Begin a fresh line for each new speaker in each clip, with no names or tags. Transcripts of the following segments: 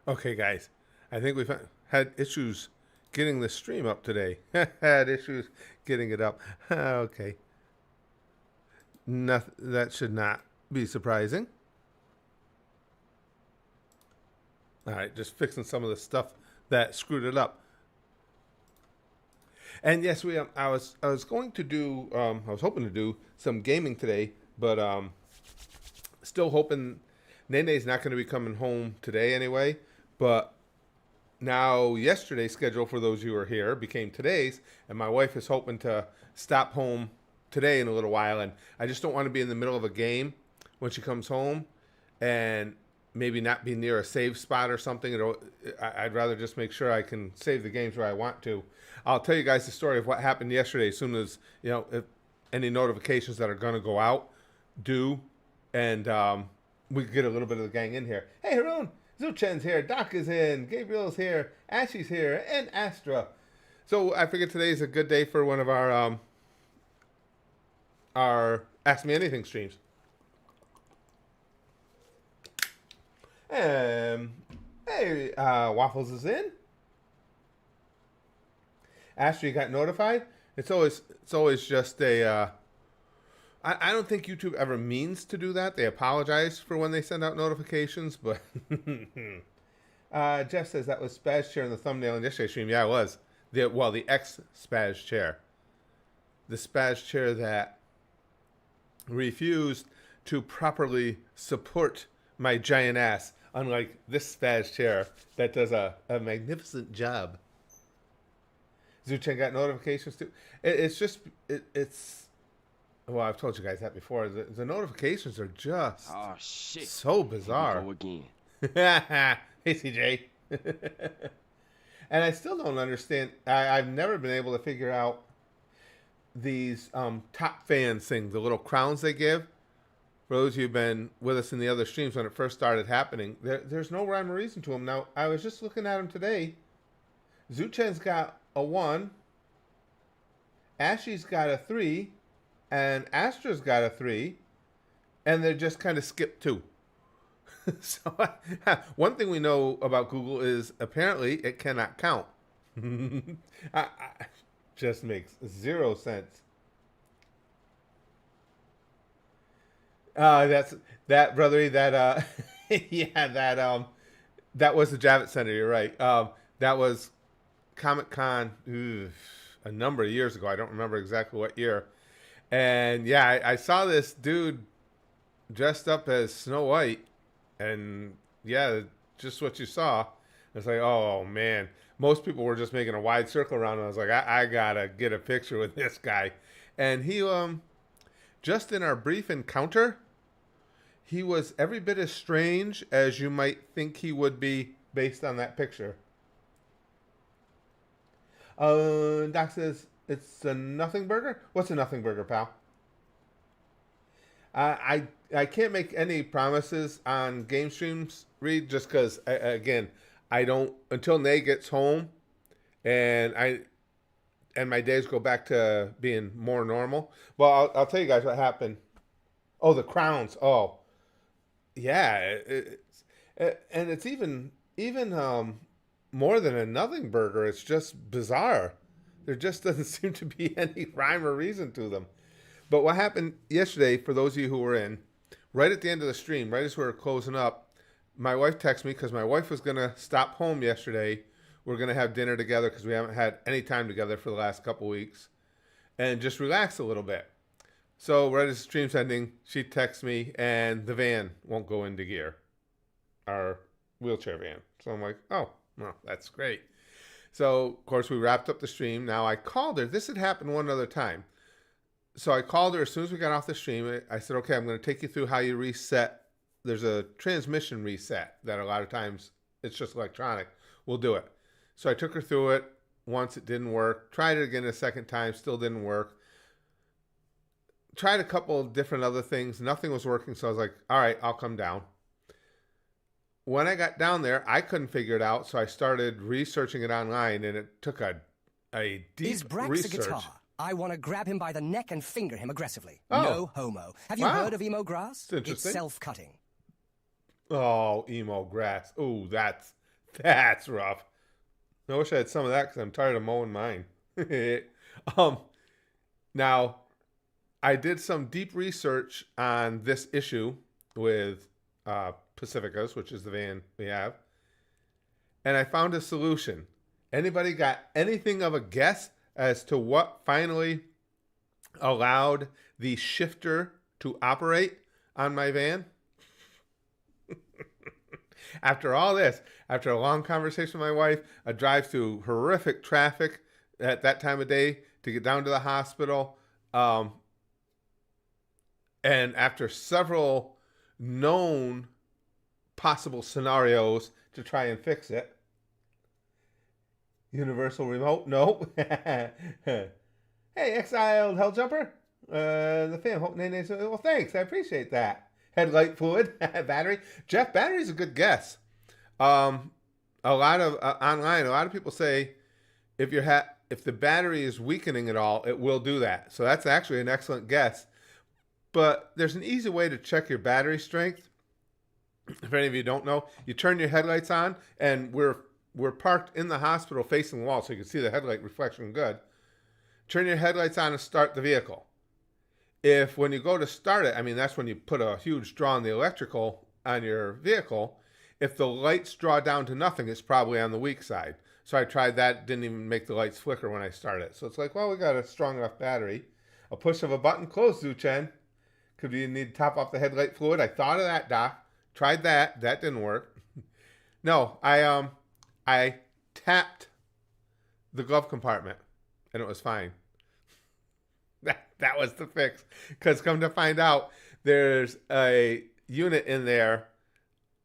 Okay, guys. I think we've had issues getting the stream up today. Had issues getting it up. Okay. That should not be surprising. All right, just fixing some of the stuff that screwed it up. And yes, I was going to do I was hoping to do some gaming today, but still hoping Nene's not going to be coming home today anyway. But now yesterday's schedule for those who are here became today's, and my wife is hoping to stop home today in a little while, and I just don't want to be in the middle of a game when she comes home, and maybe not be near a save spot or something. I'd rather just make sure I can save the games where I want to. I'll tell you guys the story of what happened yesterday as soon as if any notifications that are going to go out do, and we get a little bit of the gang in here. Hey, Haroon! Zuchan's here, Doc is in, Gabriel's here, Ashley's here, and Astra. So I figured today's a good day for one of our Ask Me Anything streams. Hey, Waffles is in. Astra, you got notified? It's always just a. I don't think YouTube ever means to do that. They apologize for when they send out notifications, but Jeff says that was Spaz Chair in the thumbnail in yesterday's stream. Yeah, it was. The ex-Spaz Chair. The Spaz Chair that refused to properly support my giant ass, unlike this Spaz Chair that does a magnificent job. Zuchan got notifications too. It's well, I've told you guys that before. The notifications are just so bizarre.
Here we go again.
Hey, CJ. And I still don't understand. I've never been able to figure out these top fans thing, the little crowns they give. For those of you who've been with us in the other streams when it first started happening, there's no rhyme or reason to them. Now, I was just looking at them today. Zuchan's got a 1. Ashy's got a 3. And Astra's got a 3, and they just kind of skipped 2. So one thing we know about Google is apparently it cannot count. Just makes 0 sense. That's that, brother. That yeah, that was the Javits Center. You're right. That was Comic Con a number of years ago. I don't remember exactly what year. And yeah, I saw this dude dressed up as Snow White, and yeah, just what you saw. It's like, oh man, most people were just making a wide circle around, and I was like, I gotta get a picture with this guy. And he, just in our brief encounter, he was every bit as strange as you might think he would be based on that picture. Doc says, it's a nothing burger? What's a nothing burger, pal? I can't make any promises on game streams, Reed, just because, again, I don't, until Nay gets home and my days go back to being more normal. Well, I'll tell you guys what happened. Oh, the crowns. Oh, yeah. And it's even more than a nothing burger. It's just bizarre. There just doesn't seem to be any rhyme or reason to them. But what happened yesterday, for those of you who were in, right at the end of the stream, right as we were closing up, my wife texted me because my wife was going to stop home yesterday. We're going to have dinner together because we haven't had any time together for the last couple weeks, and just relax a little bit. So right as the stream's ending, she texts me, and the van won't go into gear, our wheelchair van. So I'm like, oh, well, that's great. So, of course, we wrapped up the stream. Now, I called her. This had happened one other time. So I called her as soon as we got off the stream. I said, okay, I'm going to take you through how you reset. There's a transmission reset that a lot of times it's just electronic. We'll do it. So I took her through it. Once it didn't work. Tried it again a second time. Still didn't work. Tried a couple of different other things. Nothing was working. So I was like, all right, I'll come down. When I got down there, I couldn't figure it out, so I started researching it online, and it took a deep
Is Brax
research.
a guitar? I want to grab him by the neck and finger him aggressively.
Oh.
No homo. Have you heard of emo grass?
It's interesting.
It's self-cutting.
Oh, emo grass. Oh, That's rough. I wish I had some of that because I'm tired of mowing mine. um, Now, I did some deep research on this issue with Pacificas, which is the van we have, and I found a solution. Anybody got anything of a guess as to what finally allowed the shifter to operate on my van? After all this, after a long conversation with my wife, a drive through horrific traffic at that time of day to get down to the hospital, and after several known possible scenarios to try and fix it. Universal remote? Nope. Hey, exiled Helljumper. The fan. Well, thanks. I appreciate that. Headlight fluid, battery. Jeff, battery's a good guess. A lot of online, a lot of people say if the battery is weakening at all, it will do that. So that's actually an excellent guess. But there's an easy way to check your battery strength. If any of you don't know, you turn your headlights on, and we're parked in the hospital facing the wall, so you can see the headlight reflection good. Turn your headlights on and start the vehicle. If when you go to start it, I mean, that's when you put a huge draw on the electrical on your vehicle. If the lights draw down to nothing, it's probably on the weak side. So I tried that, didn't even make the lights flicker when I started. So it's like, well, we got a strong enough battery. A push of a button, close, Zuchan. Could you need to top off the headlight fluid? I thought of that, Doc. Tried that. That didn't work. No, I tapped the glove compartment, and it was fine. That was the fix. Because come to find out, there's a unit in there,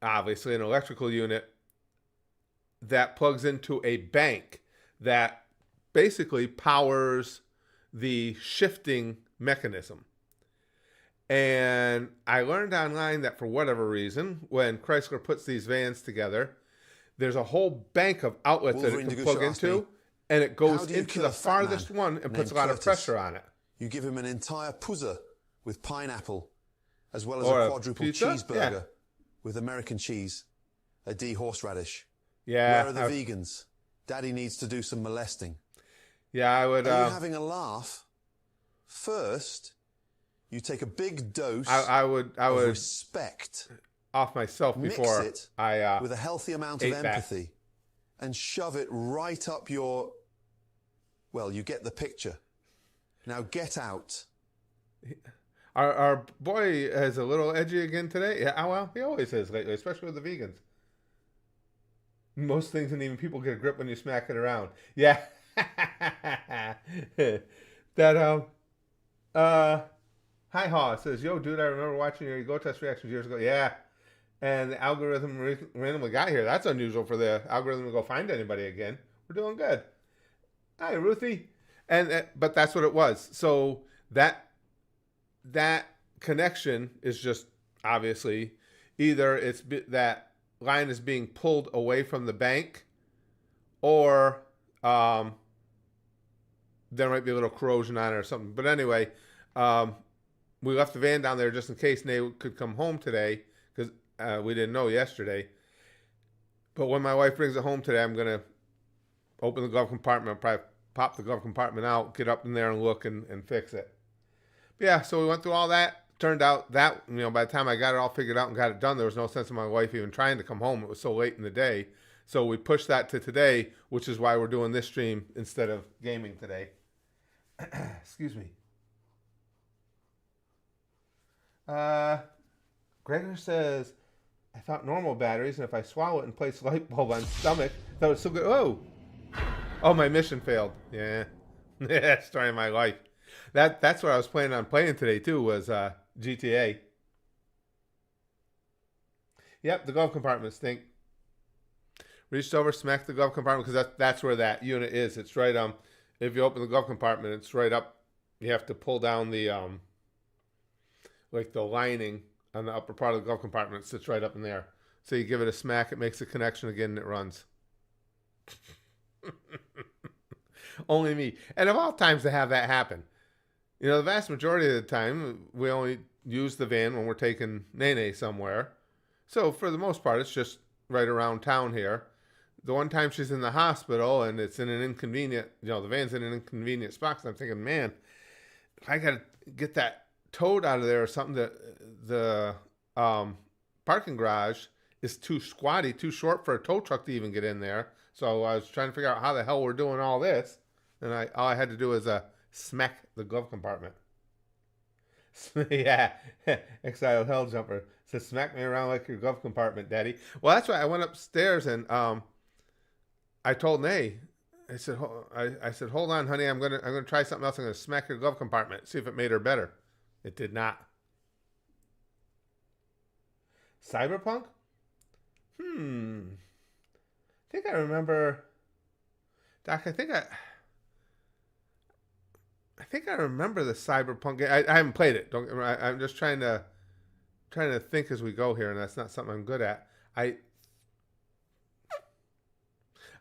obviously an electrical unit, that plugs into a bank that basically powers the shifting mechanism. And I learned online that for whatever reason, when Chrysler puts these vans together, there's a whole bank of outlets that it can plug into, and it goes into the farthest one and puts a lot of pressure on it.
You give him an entire puzza with pineapple, as well as a quadruple cheeseburger with American cheese, a D horseradish.
Yeah.
Where are the vegans? Daddy needs to do some molesting.
Yeah, I would.
Are you having a laugh? First, you take a big dose.
I would
respect
off myself before
mix it
I
with a healthy amount of empathy, and shove it right up your. Well, you get the picture. Now get out.
Our boy is a little edgy again today. Yeah, well, he always is lately, especially with the vegans. Most things and even people get a grip when you smack it around. Yeah. That Hi Haw says, yo dude, I remember watching your Go Test reactions years ago. Yeah. And the algorithm randomly got here. That's unusual for the algorithm to go find anybody again. We're doing good. Hi Ruthie. But that's what it was. So that connection is just obviously either it's that line is being pulled away from the bank, or there might be a little corrosion on it or something. But anyway, we left the van down there just in case Nate could come home today, because we didn't know yesterday. But when my wife brings it home today, I'm going to open the glove compartment, probably pop the glove compartment out, get up in there and look and fix it. But yeah, so we went through all that. Turned out that, by the time I got it all figured out and got it done, there was no sense in my wife even trying to come home. It was so late in the day. So we pushed that to today, which is why we're doing this stream instead of gaming today. Excuse me. Gregor says, I thought normal batteries, and if I swallow it and place light bulb on stomach, that was so good. Oh, my mission failed. Yeah. Story of my life. That's what I was planning on playing today too, was GTA. Yep, the glove compartment stink. Reached over, smacked the glove compartment, because that's where that unit is. It's right if you open the glove compartment, it's right up. You have to pull down the like the lining on the upper part of the glove compartment. It sits right up in there. So you give it a smack, it makes a connection again, and it runs. Only me. And of all times to have that happen. The vast majority of the time, we only use the van when we're taking Nene somewhere. So for the most part, it's just right around town here. the one time she's in the hospital and it's in an inconvenient, the van's in an inconvenient spot. 'Cause I'm thinking, man, if I got to get that towed out of there or something, that the parking garage is too squatty, too short for a tow truck to even get in there. So I was trying to figure out how the hell we're doing all this. And all I had to do was smack the glove compartment. Yeah, Exile Hell Jumper says, smack me around like your glove compartment, Daddy. Well, that's why I went upstairs and I told Nay, I said, hold on, honey, I'm gonna try something else. I'm gonna smack your glove compartment, see if it made her better. It did not. Cyberpunk? I think I remember, Doc. I think I remember the Cyberpunk game. I haven't played it. I'm just trying to think as we go here, and that's not something I'm good at. I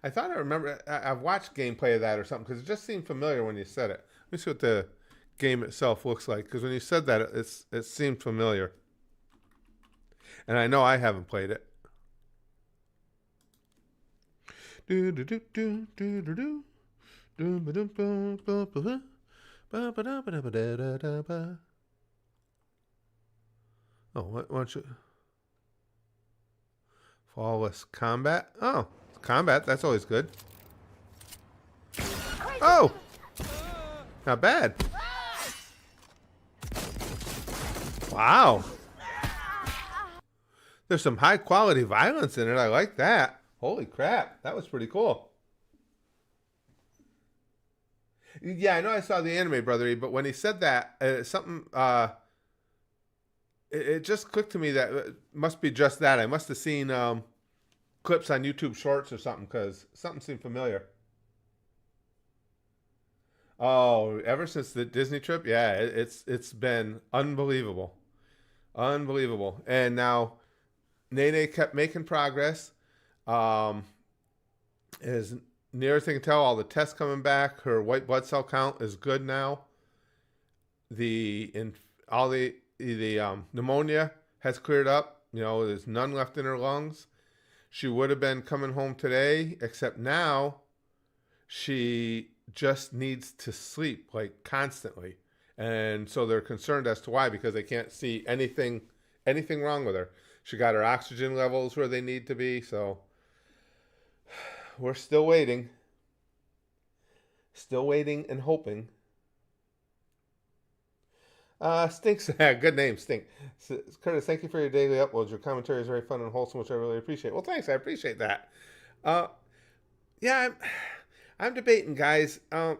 thought I remember. I've watched gameplay of that or something because it just seemed familiar when you said it. Let me see what the game itself looks like, because when you said that, it seemed familiar, and I know I haven't played it. Do do do do do do do do do do. Oh, why don't you? Flawless combat. Oh, combat. That's always good. Oh, not bad. Wow. There's some high quality violence in it. I like that. Holy crap. That was pretty cool. Yeah, I know I saw the anime, Brother E, but when he said that, it just clicked to me that it must be just that. I must have seen clips on YouTube Shorts or something, because something seemed familiar. Oh, ever since the Disney trip, yeah, it's been unbelievable. Unbelievable. And now Nene kept making progress. As near as I can tell, all the tests coming back. Her white blood cell count is good now. The pneumonia has cleared up. There's none left in her lungs. She would have been coming home today, except now she just needs to sleep like constantly. And so they're concerned as to why, because they can't see anything wrong with her. She got her oxygen levels where they need to be, so we're still waiting. Still waiting and hoping. Stinks. Good name, Stink. Curtis, thank you for your daily uploads. Your commentary is very fun and wholesome, which I really appreciate. Well, thanks. I appreciate that. Yeah, I'm debating, guys. I'm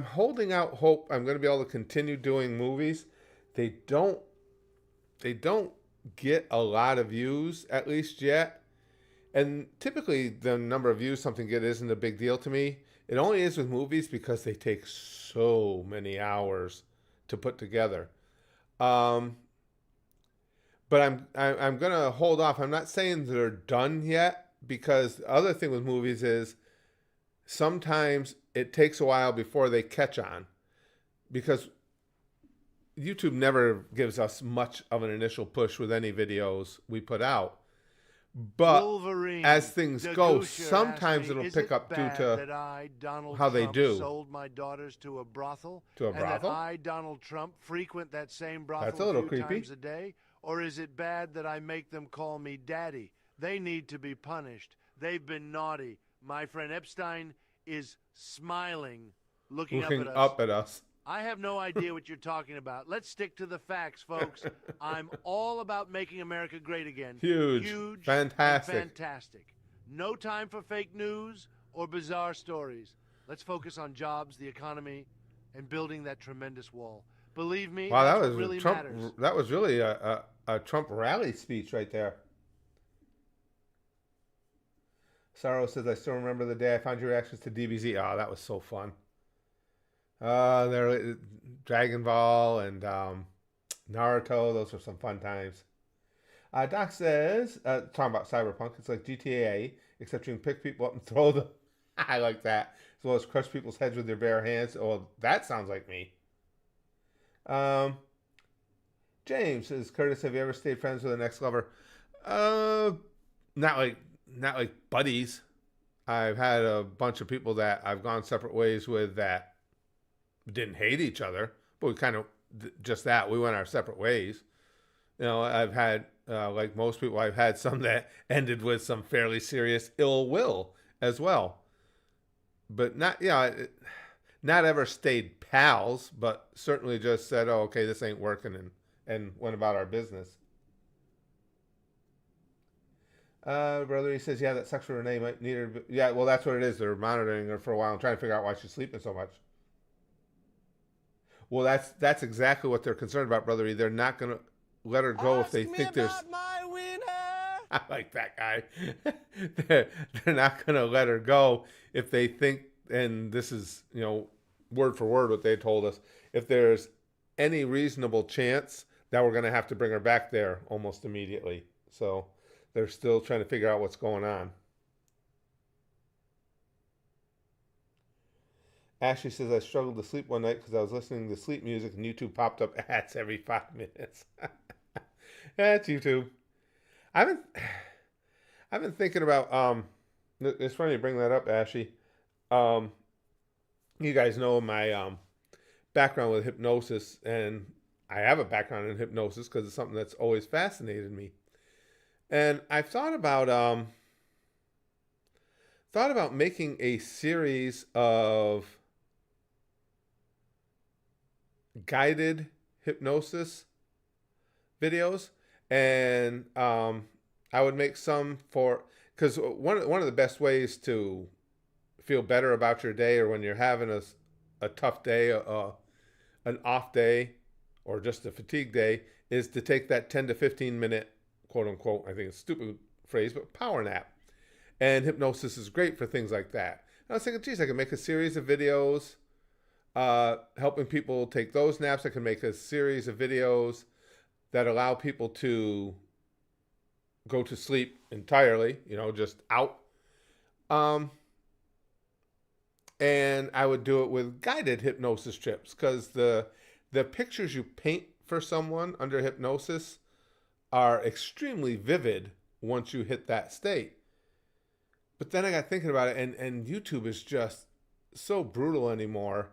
holding out hope I'm going to be able to continue doing movies. They don't get a lot of views, at least yet. And typically the number of views something get isn't a big deal to me. It only is with movies because they take so many hours to put together. But I'm gonna hold off. I'm not saying they're done yet, because the other thing with movies is sometimes it takes a while before they catch on, because YouTube never gives us much of an initial push with any videos we put out. But
Wolverine,
as things go, sometimes it'll pick up due to how they do.
Sold my daughters to a brothel.
To a brothel?
And that I, Donald Trump, frequent that same brothel
That's a little
few
creepy.
times a day? Or is it bad that I make them call me daddy? They need to be punished. They've been naughty. My friend Epstein is smiling, looking up at us. I have no idea what you're talking about. Let's stick to the facts, folks. I'm all about making America great again.
Huge. Fantastic.
No time for fake news or bizarre stories. Let's focus on jobs, the economy, and building that tremendous wall. Believe me,
wow,
that's
that was
what really
Trump.
matters.
That was really a Trump rally speech right there. Sorrow says, I still remember the day I found your reactions to DBZ. Oh, that was so fun. There, Dragon Ball and Naruto. Those were some fun times. Doc says, talking about Cyberpunk, it's like GTA, except you can pick people up and throw them. I like that. As well as crush people's heads with your bare hands. Oh, that sounds like me. James says, Curtis, have you ever stayed friends with an ex-lover? not like buddies. I've had a bunch of people that I've gone separate ways with that didn't hate each other, but we kind of just that we went our separate ways. You know, I've had like most people, I've had some that ended with some fairly serious ill will as well, but not not ever stayed pals, but certainly just said, "Oh, okay, this ain't working," and went about our business. Brother, he says, yeah, that sucks for Renee. Might need her. Yeah, well, that's what it is. They're monitoring her for a while and trying to figure out why she's sleeping so much. Well, that's exactly what they're concerned about, brother. They're not going to let her go if they think there's. My winner. I like that guy. they're not going to let her go if they think, and this is, you know, word for word what they told us, if there's any reasonable chance that we're going to have to bring her back there almost immediately. So they're still trying to figure out what's going on. Ashley says, I struggled to sleep one night because I was listening to sleep music and YouTube popped up ads every 5 minutes. That's YouTube. I've been thinking about, it's funny you bring that up, Ashley. You guys know my background with hypnosis, and I have a background in hypnosis because it's something that's always fascinated me. And I've thought about making a series of guided hypnosis videos, and I would make some for, because one of the best ways to feel better about your day, or when you're having a tough day, an off day, or just a fatigue day, is to take that 10 to 15 minute, quote unquote, I think it's a stupid phrase, but power nap. And hypnosis is great for things like that. And I was thinking, geez, I can make a series of videos helping people take those naps. I can make a series of videos that allow people to go to sleep entirely, you know, just out. And I would do it with guided hypnosis trips, because the pictures you paint for someone under hypnosis are extremely vivid once you hit that state. But then I got thinking about it, and YouTube is just so brutal anymore.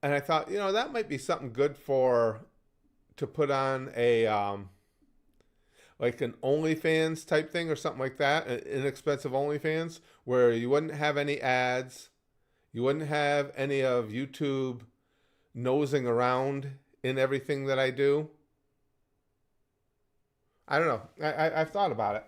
And I thought, you know, that might be something good to put on a like an OnlyFans type thing or something like that, an inexpensive OnlyFans, where you wouldn't have any ads, you wouldn't have any of YouTube nosing around in everything that I do. I don't know. I've thought about it.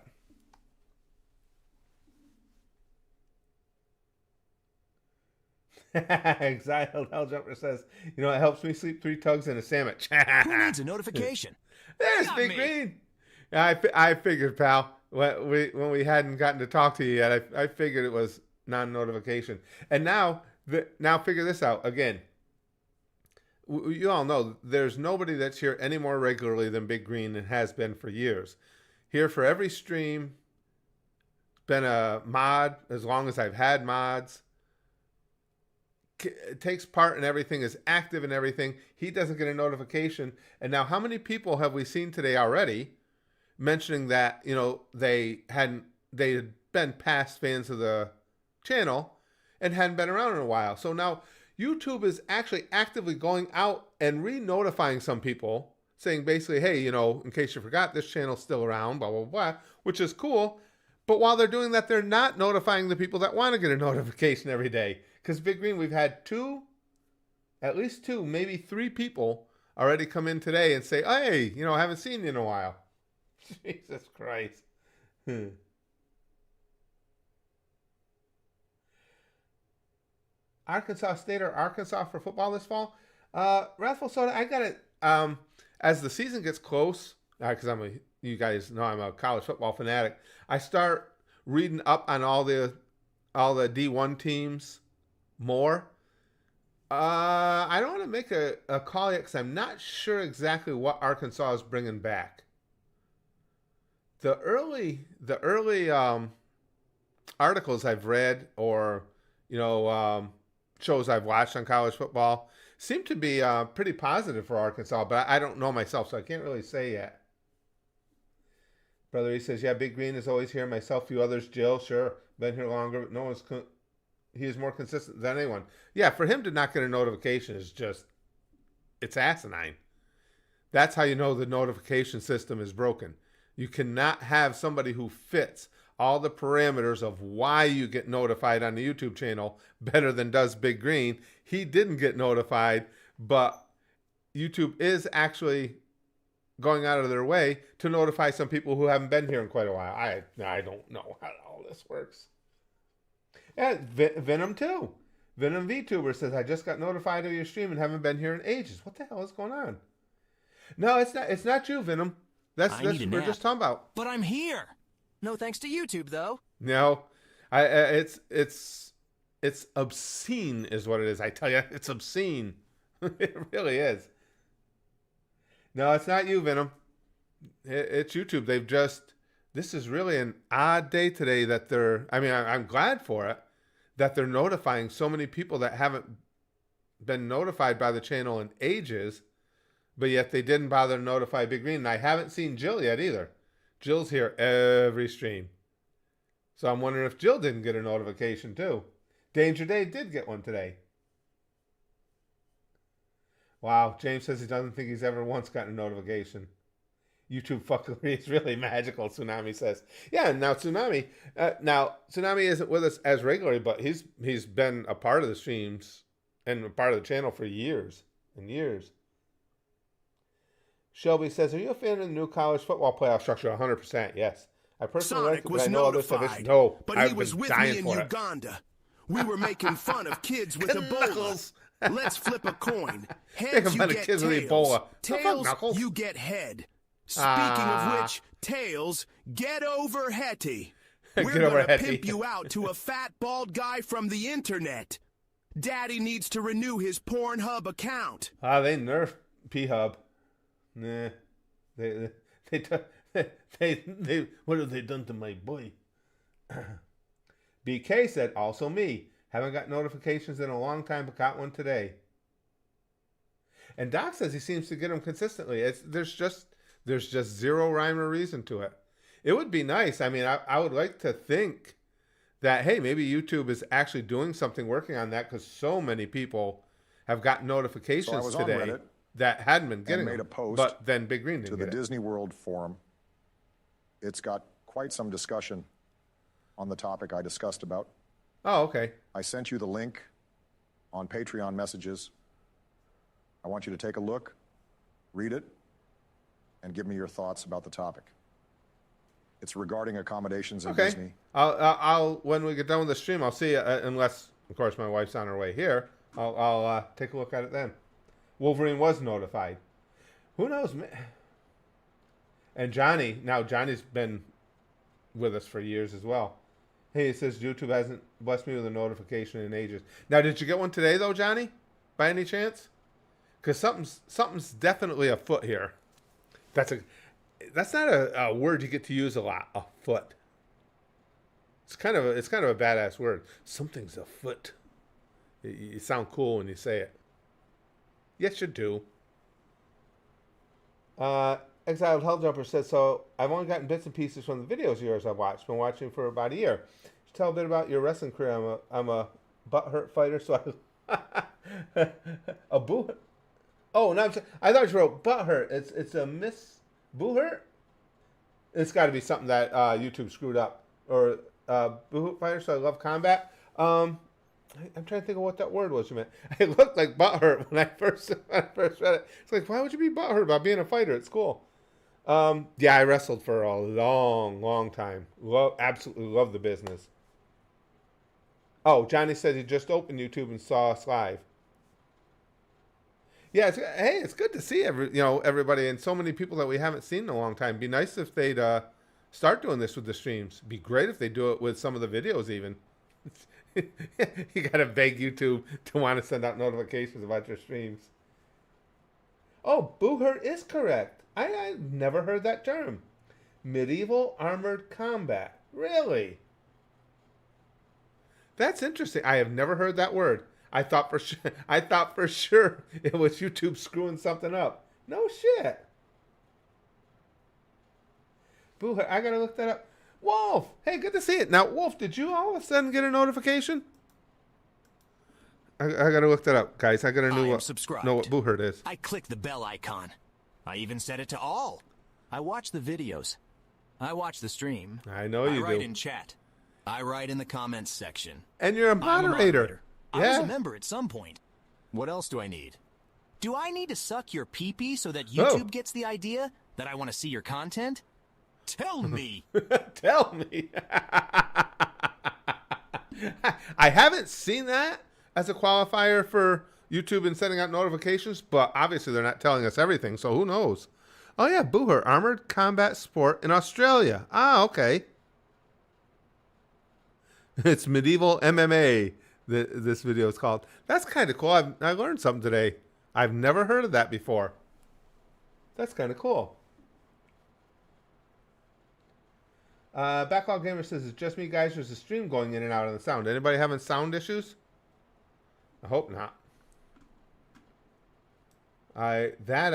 Exiled Helljumper says, you know, it helps me sleep 3 tugs and a sandwich.
Who needs a notification?
There's Big Green. I figured, pal, when we hadn't gotten to talk to you yet, I figured it was non-notification. And now figure this out. Again, you all know there's nobody that's here any more regularly than Big Green, and has been for years. Here for every stream, been a mod as long as I've had mods. Takes part in everything, is active in everything. He doesn't get a notification. And now how many people have we seen today already mentioning that, you know, they had been past fans of the channel and hadn't been around in a while. So now YouTube is actually actively going out and re-notifying some people, saying basically, hey, you know, in case you forgot, this channel's still around, blah, blah, blah, which is cool. But while they're doing that, they're not notifying the people that want to get a notification every day. Because Big Green, we've had at least two, maybe 3 people already come in today and say, hey, you know, I haven't seen you in a while. Jesus Christ. Arkansas State or Arkansas for football this fall? Wrathful Soda, I got it. As the season gets close, because you guys know I'm a college football fanatic, I start reading up on all the D1 teams more. I don't want to make a call yet because I'm not sure exactly what Arkansas is bringing back. The early articles I've read, or you know, shows I've watched on college football seem to be pretty positive for Arkansas, but I don't know myself, so I can't really say yet. Brother E says, yeah, Big Green is always here. Myself, few others. Jill, sure. Been here longer. But no one's... he is more consistent than anyone. Yeah, for him to not get a notification is just... it's asinine. That's how you know the notification system is broken. You cannot have somebody who fits all the parameters of why you get notified on the YouTube channel better than does Big Green. He didn't get notified, but YouTube is actually going out of their way to notify some people who haven't been here in quite a while. I don't know how all this works. And Venom too. Venom VTuber says, I just got notified of your stream and haven't been here in ages. What the hell is going on? No, it's not you, Venom. That's we're just talking about.
But I'm here. No thanks to YouTube, though.
No, it's obscene, is what it is. I tell you, it's obscene. It really is. No, it's not you, Venom. It's YouTube. This is really an odd day today that I'm glad for it, that they're notifying so many people that haven't been notified by the channel in ages, but yet they didn't bother to notify Big Green. And I haven't seen Jill yet either. Jill's here every stream. So I'm wondering if Jill didn't get a notification too. Danger Dave did get one today. Wow, James says he doesn't think he's ever once gotten a notification. YouTube fuckery is really magical, Tsunami says. Yeah, now Tsunami isn't with us as regularly, but he's been a part of the streams and a part of the channel for years and years. Shelby says, are you a fan of the new college football playoff structure? 100%, yes. I personally like it, but I know others have issues. No,
but he was with me in Uganda. We were making fun of kids with Ebola. Let's flip a coin. Heads, you get tails. Tails, you get head. Speaking of which, tails, get over Hetty. We're gonna pimp you out to a fat, bald guy from the internet. Daddy needs to renew his Pornhub account.
They nerfed P-Hub. Nah, they what have they done to my boy? BK said, also me. Haven't got notifications in a long time, but got one today. And Doc says he seems to get them consistently. There's just zero rhyme or reason to it. It would be nice. I mean, I would like to think that, hey, maybe YouTube is actually doing something, working on that, because so many people have gotten notifications today that hadn't been getting
made
them,
a post
but then Big Green didn't
to the
get it.
Disney World forum. It's got quite some discussion on the topic I discussed about.
Oh, okay.
I sent you the link on Patreon messages. I want you to take a look, read it, and give me your thoughts about the topic. It's regarding accommodations in Disney.
I'll when we get done with the stream, I'll see you, unless, of course, my wife's on her way here. I'll take a look at it then. Wolverine was notified. Who knows? And Johnny's been with us for years as well. Hey, it says YouTube hasn't blessed me with a notification in ages. Now, did you get one today, though, Johnny? By any chance? Because something's definitely afoot here. That's not a word you get to use a lot. Afoot. It's kind of a badass word. Something's afoot. You sound cool when you say it. Yes, you do. Exiled Helljumper says, so I've only gotten bits and pieces from the videos of yours I've watched. Been watching for about a year. Just tell a bit about your wrestling career. I'm a butthurt fighter, so a boo. Oh, no, I thought you wrote butthurt. It's a Miss Boohurt. It's got to be something that YouTube screwed up. Or boohurt fighter, so I love combat. I'm trying to think of what that word was you meant. It looked like butthurt when I first read it. It's like, why would you be butthurt about being a fighter? It's cool. Yeah, I wrestled for a long, long time. Absolutely love the business. Oh, Johnny said he just opened YouTube and saw us live. Yeah, it's good to see everybody and so many people that we haven't seen in a long time. Be nice if they'd start doing this with the streams. Be great if they do it with some of the videos even. You gotta beg YouTube to want to send out notifications about your streams. Oh, boohurt is correct. I've never heard that term. Medieval armored combat. Really? That's interesting. I have never heard that word. I thought for sure it was YouTube screwing something up. No shit. Booher, I gotta look that up. Wolf, hey, good to see it. Now, Wolf, did you all of a sudden get a notification? I gotta look that up, guys. I gotta know what Booher is.
I clicked the bell icon. I even set it to all. I watch the videos. I watch the stream.
I know you do.
I write in chat. I write in the comments section.
And you're a moderator.
I was a member at some point. What else do I need? Do I need to suck your pee-pee so that YouTube gets the idea that I want to see your content? Tell me.
Tell me. I haven't seen that as a qualifier for YouTube and sending out notifications, but obviously they're not telling us everything, so who knows? Oh yeah, Booher, armored combat sport in Australia. Ah, okay. It's medieval MMA, this video is called. That's kind of cool. I learned something today. I've never heard of that before. That's kind of cool. Backlog Gamer says, it's just me, guys. There's a stream going in and out on the sound. Anybody having sound issues? I hope not. That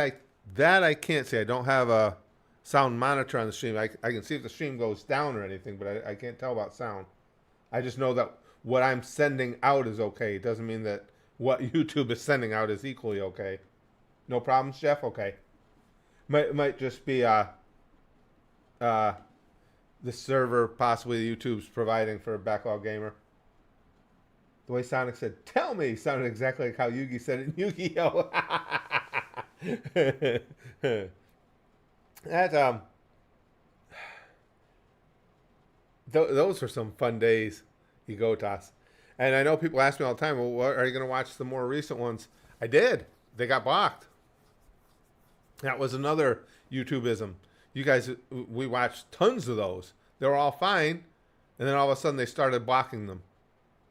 I can't see. I don't have a sound monitor on the stream. I can see if the stream goes down or anything, but I can't tell about sound. I just know that what I'm sending out is okay. It doesn't mean that what YouTube is sending out is equally okay. No problems, Jeff? Okay. Might just be the server possibly YouTube's providing for a Backlog Gamer. The way Sonic said, tell me, sounded exactly like how Yugi said it in Yu-Gi-Oh! Those were some fun days, Egotas. And I know people ask me all the time, well, what, are you going to watch the more recent ones? I did. They got blocked. That was another YouTubeism. You guys, we watched tons of those. They were all fine. And then all of a sudden they started blocking them.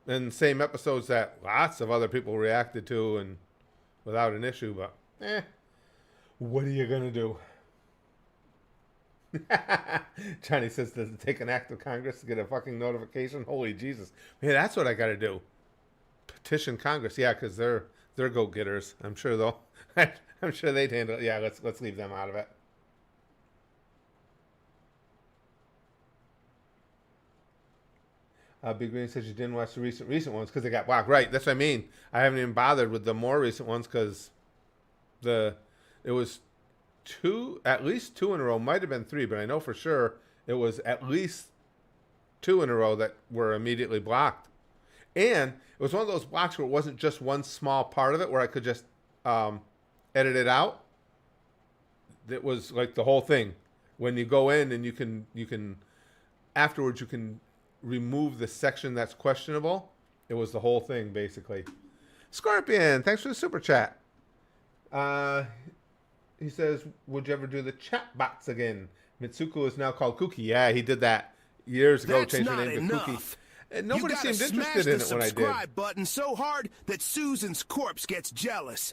And same episodes that lots of other people reacted to and without an issue. But, what are you going to do? Johnny says, does it take an act of Congress to get a fucking notification? Holy Jesus. Man, that's what I got to do. Petition Congress. Yeah, because they're go-getters. I'm sure, though. I'm sure they'd handle it. Yeah, let's leave them out of it. Big Green says you didn't watch the recent ones because they got blocked. Right, that's what I mean. I haven't even bothered with the more recent ones because it was at least two in a row. Might have been three, but I know for sure it was at least two in a row that were immediately blocked. And it was one of those blocks where it wasn't just one small part of it where I could just edit it out. It was like the whole thing. When you go in and you can afterwards you can remove the section that's questionable. It was the whole thing basically. Scorpion, thanks for the super chat. He says, would you ever do the chat bots again? Mitsuko is now called Kookie. Yeah, he did that years ago, changed her name to Kookie. And nobody seemed interested in it when I did. You gotta smash the subscribe button so hard that Susan's corpse gets jealous.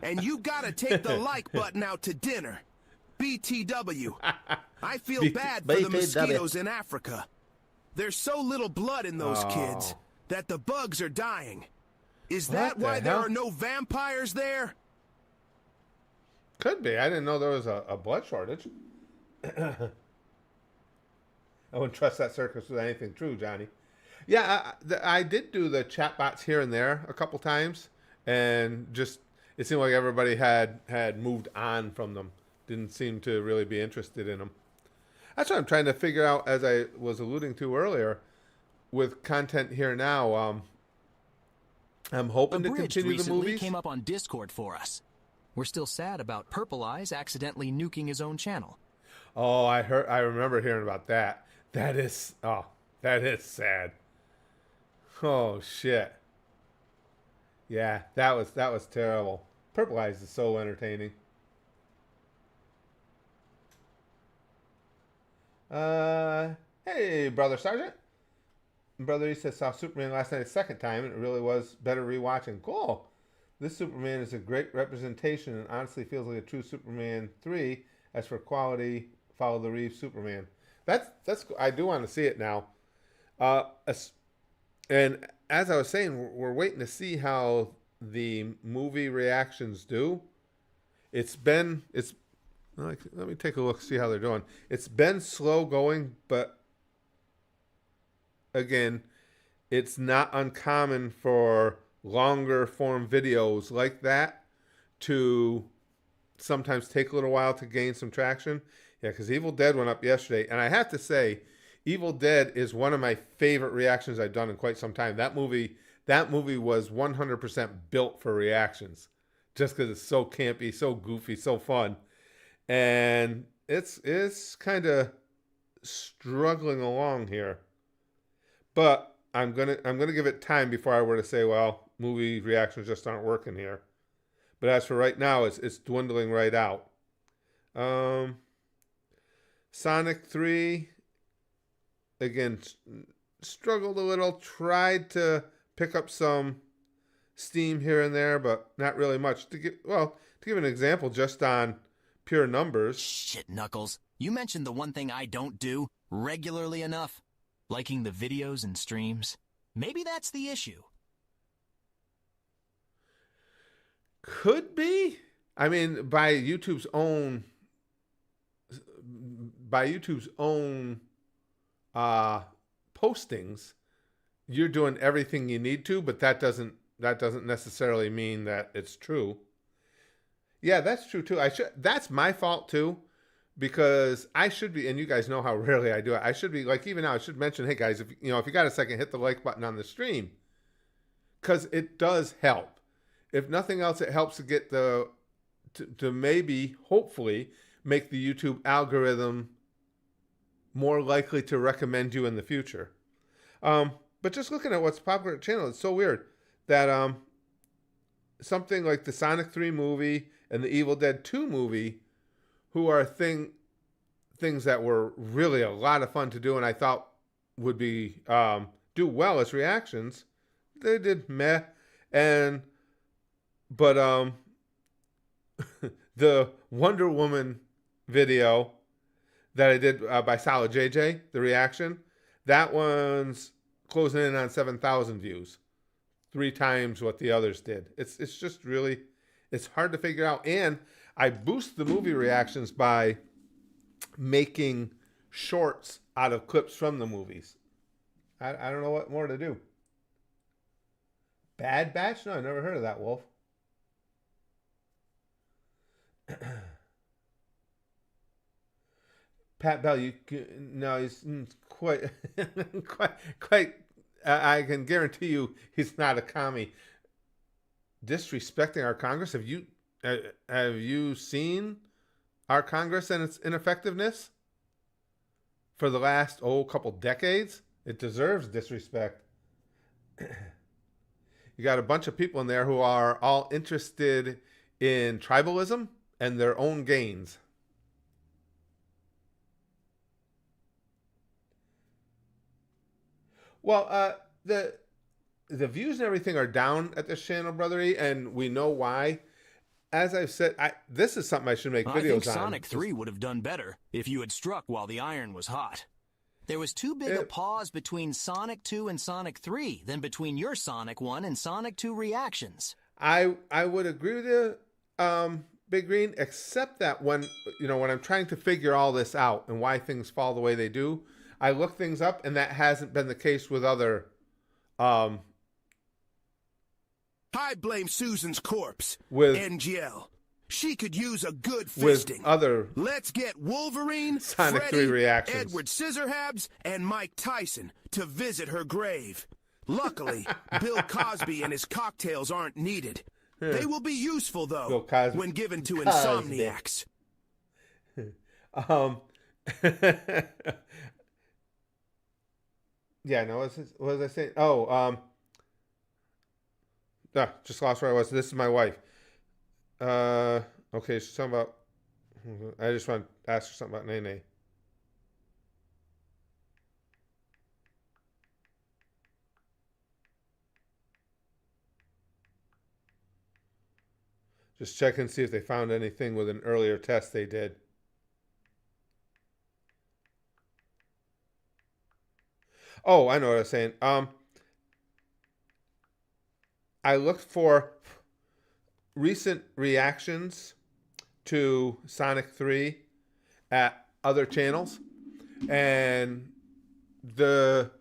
And you gotta take the like button out to dinner. BTW. I feel bad for the mosquitoes in Africa. There's so little blood in those kids that the bugs are dying. Is that why there are no vampires there? Could be. I didn't know there was a blood shortage. I wouldn't trust that circus with anything true, Johnny. Yeah, I did do the chatbots here and there a couple times, and just it seemed like everybody had moved on from them. Didn't seem to really be interested in them. That's what I'm trying to figure out, as I was alluding to earlier, with content here now. I'm hoping to continue the movies.
Came up on Discord for us. We're still sad about Purple Eyes accidentally nuking his own channel.
Oh, I remember hearing about that. That is sad. Oh shit. Yeah, that was terrible. Purple Eyes is so entertaining. Hey, Brother Sergeant. Brother, he says, saw Superman last night a second time, and it really was better rewatching. Cool. This Superman is a great representation and honestly feels like a true Superman 3. As for quality, follow the Reeves Superman. That's I do want to see it now. And as I was saying, we're waiting to see how the movie reactions do. It's Let me take a look, see how they're doing. It's been slow going, but again, it's not uncommon for longer form videos like that to sometimes take a little while to gain some traction. Yeah, because Evil Dead went up yesterday, and I have to say, Evil Dead is one of my favorite reactions I've done in quite some time. That movie was 100% built for reactions, just because it's so campy, so goofy, so fun. And it's kind of struggling along here, but I'm gonna give it time before I were to say, well, movie reactions just aren't working here. But as for right now, it's dwindling right out. Sonic 3 again struggled a little. Tried to pick up some steam here and there, but not really much. To give an example, just on pure numbers.
Shit, Knuckles. You mentioned the one thing I don't do regularly enough. Liking the videos and streams. Maybe that's the issue.
Could be. I mean, by YouTube's own postings, you're doing everything you need to, but that doesn't necessarily mean that it's true. Yeah, that's true too. That's my fault too, because I should be, and you guys know how rarely I do it. I should be like, even now, I should mention, hey guys, if you got a second, hit the like button on the stream, because it does help. If nothing else, it helps to get to maybe, hopefully, make the YouTube algorithm more likely to recommend you in the future. But just looking at what's popular at the channel, it's so weird that something like the Sonic 3 movie and the Evil Dead 2 movie, who are things that were really a lot of fun to do and I thought would be do well as reactions, they did meh. But the Wonder Woman video that I did by Solid JJ, the reaction, that one's closing in on 7,000 views, 3 times what the others did. It's just really, it's hard to figure out. And I boost the movie reactions by making shorts out of clips from the movies. I don't know what more to do. Bad Batch? No, I never heard of that, Wolf. Pat Bell, he's quite, quite. I can guarantee you, he's not a commie. Disrespecting our Congress. Have you seen our Congress and its ineffectiveness for the last couple decades? It deserves disrespect. You got a bunch of people in there who are all interested in tribalism and their own gains. Well, the views and everything are down at this channel, Brother E, and we know why. As I've said, this is something I should make videos on. I think
Sonic 3 would have done better if you had struck while the iron was hot. There was too big a pause between Sonic 2 and Sonic 3 than between your Sonic 1 and Sonic 2 reactions.
I would agree with you, Big Green, except that when I'm trying to figure all this out and why things fall the way they do, I look things up, and that hasn't been the case with other.
I blame Susan's corpse.
With
NGL. She could use a good fisting.
With other.
Let's get Wolverine,
Sonic
Freddy,
3 reactions.
Edward Scissorhabs, and Mike Tyson to visit her grave. Luckily, Bill Cosby and his cocktails aren't needed. They will be useful, though, when given to insomniacs.
Yeah, no, what was I saying? Just lost where I was. This is my wife. Okay, she's talking about. I just want to ask her something about Nene. Just check and see if they found anything with an earlier test they did. Oh, I know what I was saying. I looked for recent reactions to Sonic 3 at other channels, and the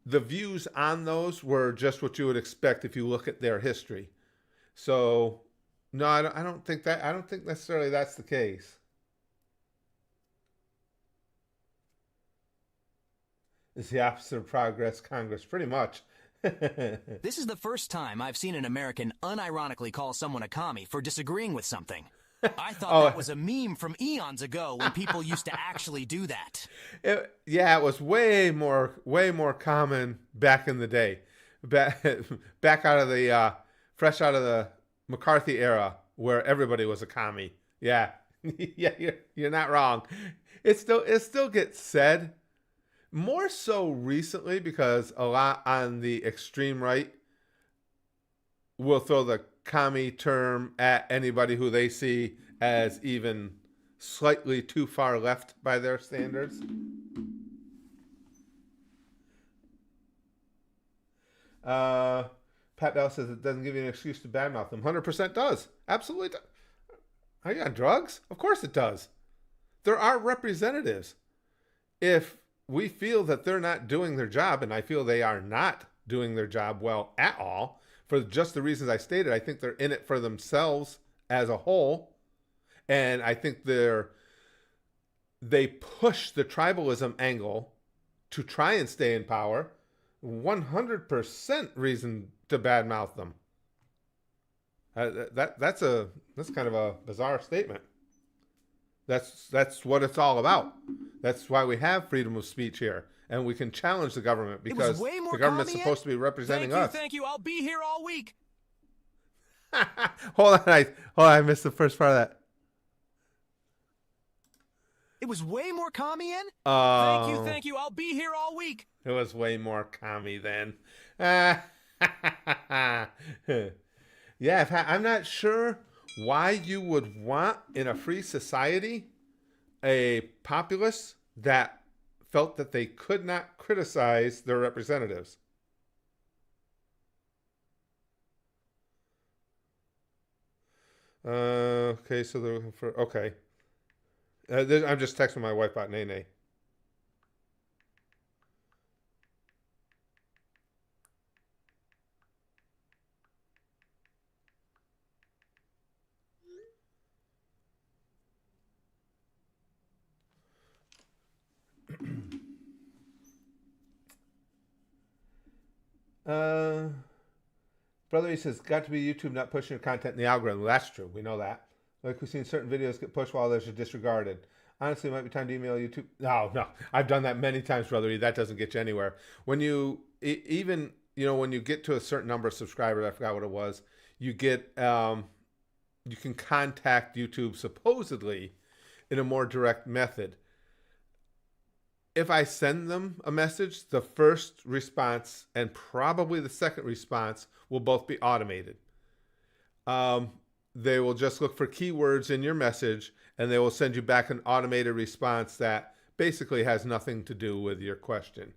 views on those were just what you would expect if you look at their history. So no, I don't think necessarily that's the case. It's the opposite of progress, Congress, pretty much.
This is the first time I've seen an American unironically call someone a commie for disagreeing with something. I thought that was a meme from eons ago when people used to actually do that.
It was way more common back in the day. Back out of the, fresh out of the McCarthy era where everybody was a commie. Yeah. Yeah, you're not wrong. It still gets said. More so recently because a lot on the extreme right will throw the commie term at anybody who they see as even slightly too far left by their standards. Pat Bell says it doesn't give you an excuse to badmouth them. 100% does. Absolutely does. Are you on drugs? Of course it does. There are representatives. If we feel that they're not doing their job, and I feel they are not doing their job well at all, for just the reasons I stated. I think they're in it for themselves as a whole, and I think they push the tribalism angle to try and stay in power. 100% reason to badmouth them. That's kind of a bizarre statement. That's what it's all about. That's why we have freedom of speech here, and we can challenge the government because the government's supposed to be representing us.
Thank you. I'll be here all week.
Hold on, I missed the first part of that.
It was way more commie in? Thank you. I'll be here all week.
It was way more commie then. Yeah, I'm not sure why you would want in a free society a populace that felt that they could not criticize their representatives. Okay, so they're looking for... Okay. I'm just texting my wife about Nene. Brother, he says, got to be YouTube not pushing your content in the algorithm. Well, that's true. We know that. Like we've seen certain videos get pushed while others are disregarded. Honestly, it might be time to email YouTube. No. I've done that many times, Brother. That doesn't get you anywhere. When you, even, when you get to a certain number of subscribers, I forgot what it was, you get, you can contact YouTube supposedly in a more direct method. If I send them a message, the first response and probably the second response will both be automated. They will just look for keywords in your message, and they will send you back an automated response that basically has nothing to do with your question.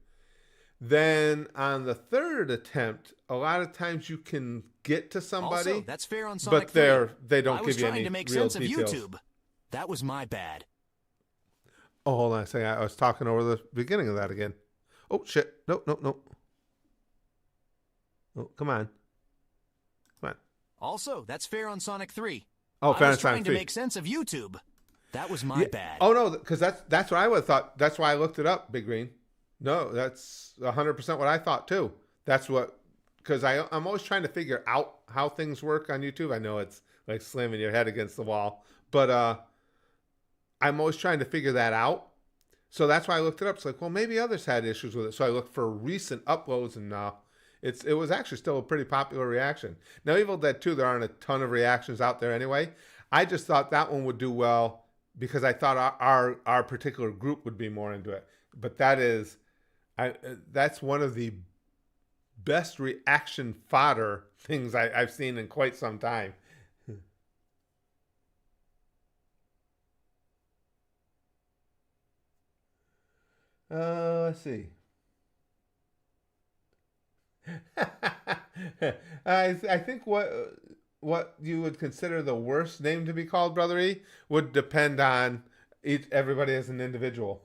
Then on the third attempt, a lot of times you can get to somebody.
Also, that's fair on Sonic 3.
But they don't give you any real details. I was trying to make sense of YouTube.
That was my bad.
Oh, hold on a second. I was talking over the beginning of that again. Oh, shit. No. Oh, come on.
Also, that's fair on Sonic 3.
Oh, fair on Sonic 3. I was
trying to make sense of YouTube. That was my bad.
Oh, no, because that's what I would have thought. That's why I looked it up, Big Green. No, that's 100% what I thought, too. That's what... Because I'm always trying to figure out how things work on YouTube. I know it's like slamming your head against the wall. But I'm always trying to figure that out. So that's why I looked it up. It's like, well, maybe others had issues with it. So I looked for recent uploads, and it was actually still a pretty popular reaction. Now, Evil Dead 2, there aren't a ton of reactions out there anyway. I just thought that one would do well because I thought our particular group would be more into it. But that's one of the best reaction fodder things I've seen in quite some time. Let's see. I think what you would consider the worst name to be called, Brother E, would depend on everybody as an individual.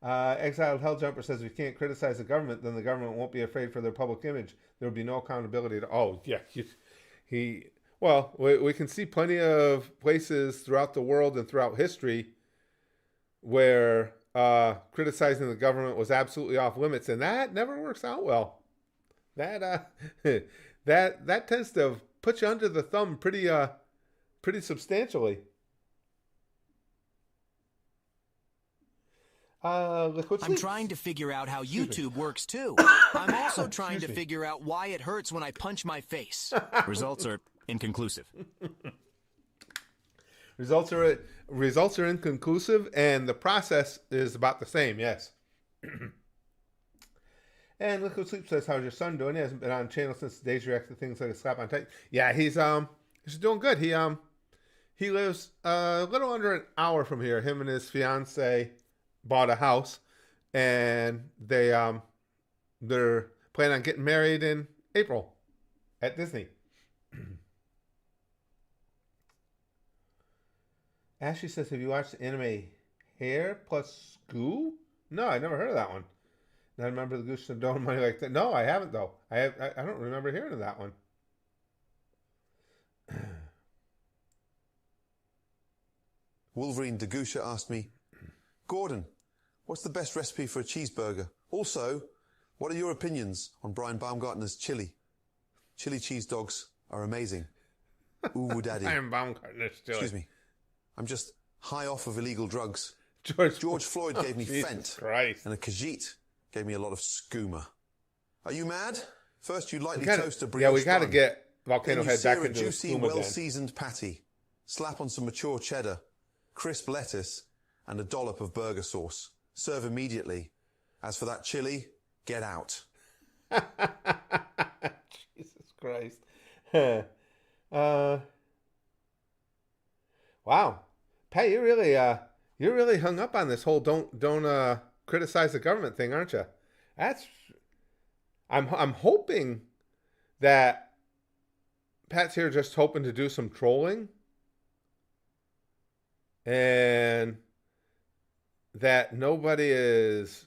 Exiled Helljumper says, if you can't criticize the government, then the government won't be afraid for their public image. There will be no accountability. Oh, yeah. Well, we can see plenty of places throughout the world and throughout history where criticizing the government was absolutely off limits, and that never works out well. That that tends to put you under the thumb pretty substantially.
I'm trying to figure out how YouTube works too. I'm also trying to figure out why it hurts when I punch my face. Results are inconclusive.
Results are inconclusive, and the process is about the same. Yes. And Liquid Sleep says, "How's your son doing? He hasn't been on the channel since the days you react to things like a slap on tight." Yeah, he's doing good. He lives a little under an hour from here. Him and his fiance bought a house, and they're planning on getting married in April at Disney. Ashley says, have you watched the anime Hair plus Goo? No, I never heard of that one. Not remember the Goose and Don't Money like that. No, I haven't though. I don't remember hearing of that one.
Wolverine Degusha asked me, Gordon, what's the best recipe for a cheeseburger? Also, what are your opinions on Brian Baumgartner's chili? Chili cheese dogs are amazing. Ooh, daddy.
Brian Baumgartner's chili.
Excuse me. I'm just high off of illegal drugs.
George
Floyd gave me Fent.
Christ.
And a Khajiit gave me a lot of skooma. Are you mad? First you lightly toast a brioche.
Yeah, we got to get Volcano Head back into
a juicy,
the
well-seasoned patty. Slap on some mature cheddar, crisp lettuce, and a dollop of burger sauce. Serve immediately. As for that chili, get out.
Jesus Christ. Wow. Pat, you're really hung up on this whole don't criticize the government thing, aren't you? I'm hoping that Pat's here just hoping to do some trolling, and that nobody is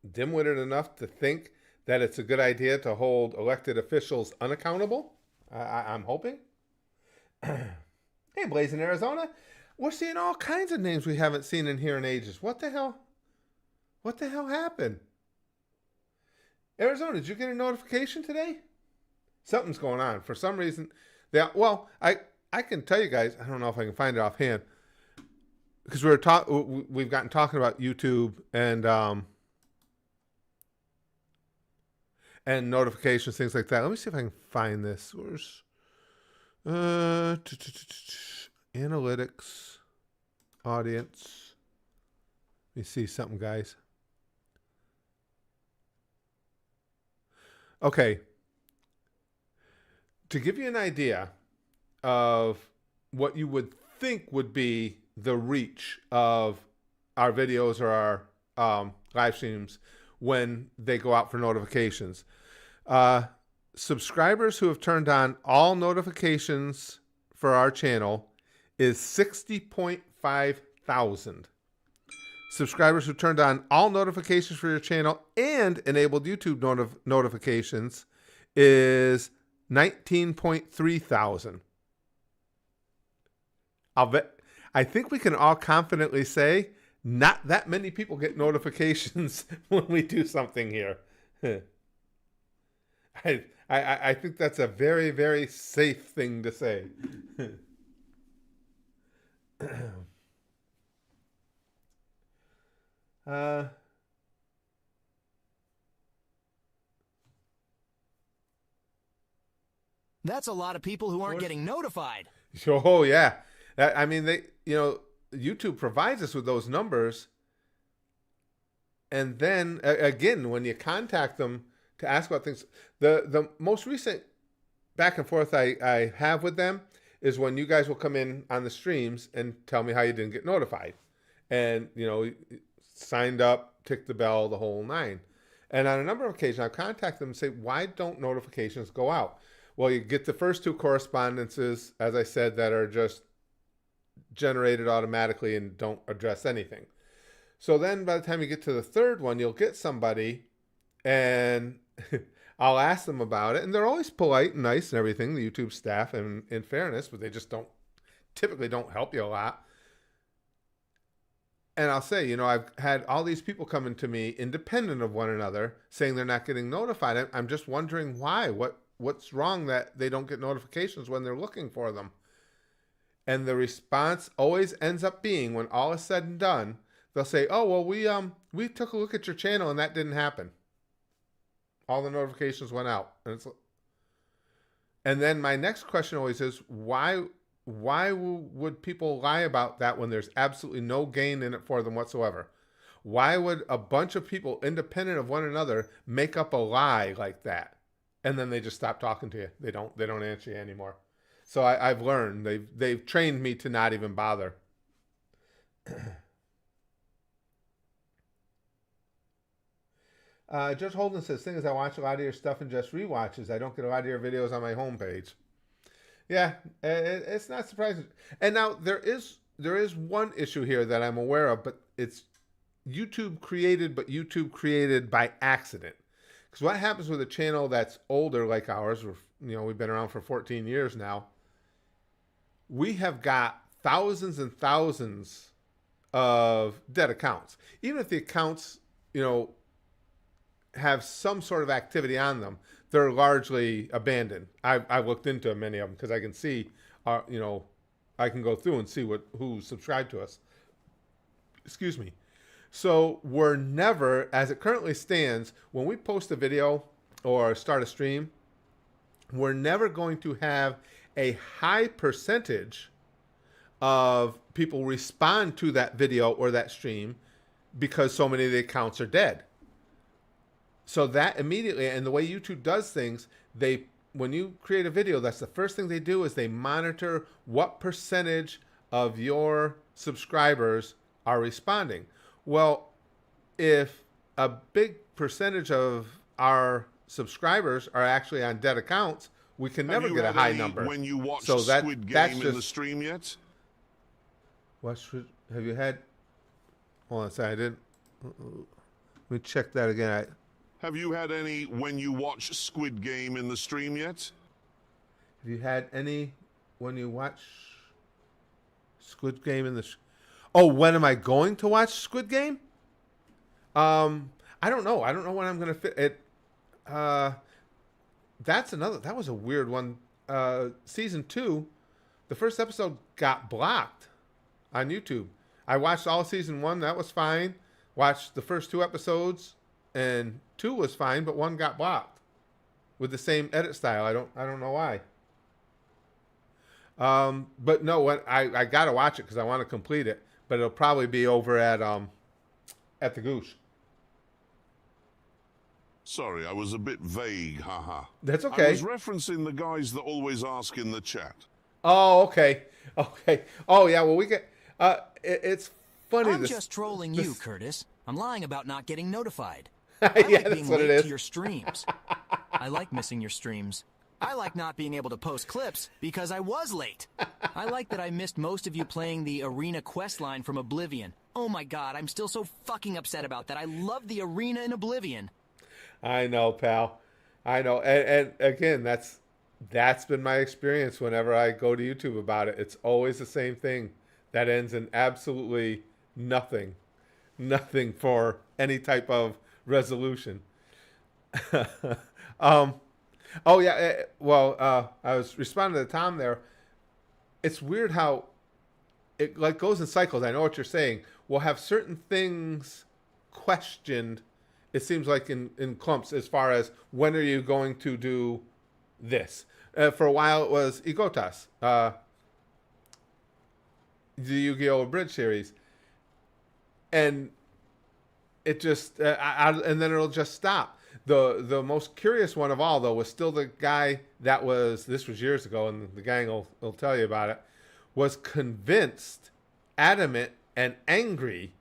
dim-witted enough to think that it's a good idea to hold elected officials unaccountable. I'm hoping. Hey, Blaze in Arizona. We're seeing all kinds of names we haven't seen in here in ages. What the hell? What the hell happened? Arizona, did you get a notification today? Something's going on. For some reason, I can tell you guys, I don't know if I can find it offhand, because we've gotten talking about YouTube and notifications, things like that. Let me see if I can find this. Where's analytics, audience. Let me see something, guys. Okay. To give you an idea of what you would think would be the reach of our videos or our live streams when they go out for notifications. Subscribers who have turned on all notifications for our channel is 60.5 thousand. Subscribers who turned on all notifications for your channel and enabled YouTube notifications is 19.3 thousand. I think we can all confidently say not that many people get notifications when we do something here. I think that's a very, very safe thing to say.
That's a lot of people who aren't getting notified.
Oh, yeah. I mean, YouTube provides us with those numbers. And then, again, when you contact them to ask about things, the most recent back and forth I have with them is when you guys will come in on the streams and tell me how you didn't get notified. And, signed up, ticked the bell, the whole nine. And on a number of occasions, I've contacted them and say, why don't notifications go out? Well, you get the first 2 correspondences, as I said, that are just generated automatically and don't address anything. So then by the time you get to the 3rd one, you'll get somebody and I'll ask them about it. And they're always polite and nice and everything, the YouTube staff, and in fairness, but they just typically don't help you a lot. And I'll say, I've had all these people coming to me independent of one another saying they're not getting notified. I'm just wondering why. What's wrong that they don't get notifications when they're looking for them? And the response always ends up being, when all is said and done, they'll say, oh, well, we took a look at your channel and that didn't happen. All the notifications went out. And then my next question always is, why would people lie about that when there's absolutely no gain in it for them whatsoever? Why would a bunch of people independent of one another make up a lie like that? And then they just stop talking to you. They don't answer you anymore. So I've learned, they've trained me to not even bother. Judge Holden says, thing is, I watch a lot of your stuff and just rewatches. I don't get a lot of your videos on my homepage. Yeah, it's not surprising. And now there is one issue here that I'm aware of, but it's YouTube created by accident. Because what happens with a channel that's older like ours, we've been around for 14 years now, we have got thousands and thousands of dead accounts. Even if the accounts, have some sort of activity on them, they're largely abandoned. I've looked into many of them because I can see, I can go through and see who subscribed to us. Excuse me. So we're never, as it currently stands, when we post a video or start a stream, we're never going to have a high percentage of people respond to that video or that stream because so many of the accounts are dead. So that immediately, and the way YouTube does things, when you create a video, that's the first thing they do is they monitor what percentage of your subscribers are responding. Well, if a big percentage of our subscribers are actually on dead accounts, we can never get a high number.
When you watch Squid Game in the stream yet?
Have you had? Hold on a second. I didn't. Let me check that again.
Have you had any when you watch Squid Game in the stream yet?
Have you had any when you watch Squid Game in the? Oh, when am I going to watch Squid Game? I don't know. I don't know when I'm going to fit it. That was a weird one. Season 2, the first episode got blocked on YouTube. I watched all season 1. That was fine. Watched the first 2 episodes, and 2 was fine, but 1 got blocked with the same edit style. I don't know why. But no, I got to watch it because I want to complete it. But it'll probably be over at the Goosh.
Sorry, I was a bit vague, haha.
That's okay.
I was referencing the guys that always ask in the chat.
Oh, okay. Okay. Oh, yeah, well, we get... it's funny...
I'm just trolling you, Curtis. I'm lying about not getting notified.
Yeah,
I like
that's
being
what it
late
is.
to your streams. I like missing your streams. I like not being able to post clips because I was late. I like that I missed most of you playing the arena quest line from Oblivion. Oh my god, I'm still so fucking upset about that. I love the arena in Oblivion.
I know, pal. I know. And again, that's been my experience whenever I go to YouTube about it. It's always the same thing that ends in absolutely nothing. Nothing for any type of resolution. Oh, yeah. Well, I was responding to Tom there. It's weird how it goes in cycles. I know what you're saying. We'll have certain things questioned, it seems like in clumps, as far as when are you going to do this? For a while, it was Igotas, the Yu-Gi-Oh! Bridge series. And it just, and then it'll just stop. The most curious one of all, though, was still the guy that was, this was years ago, and the gang will tell you about it, was convinced, adamant, and angry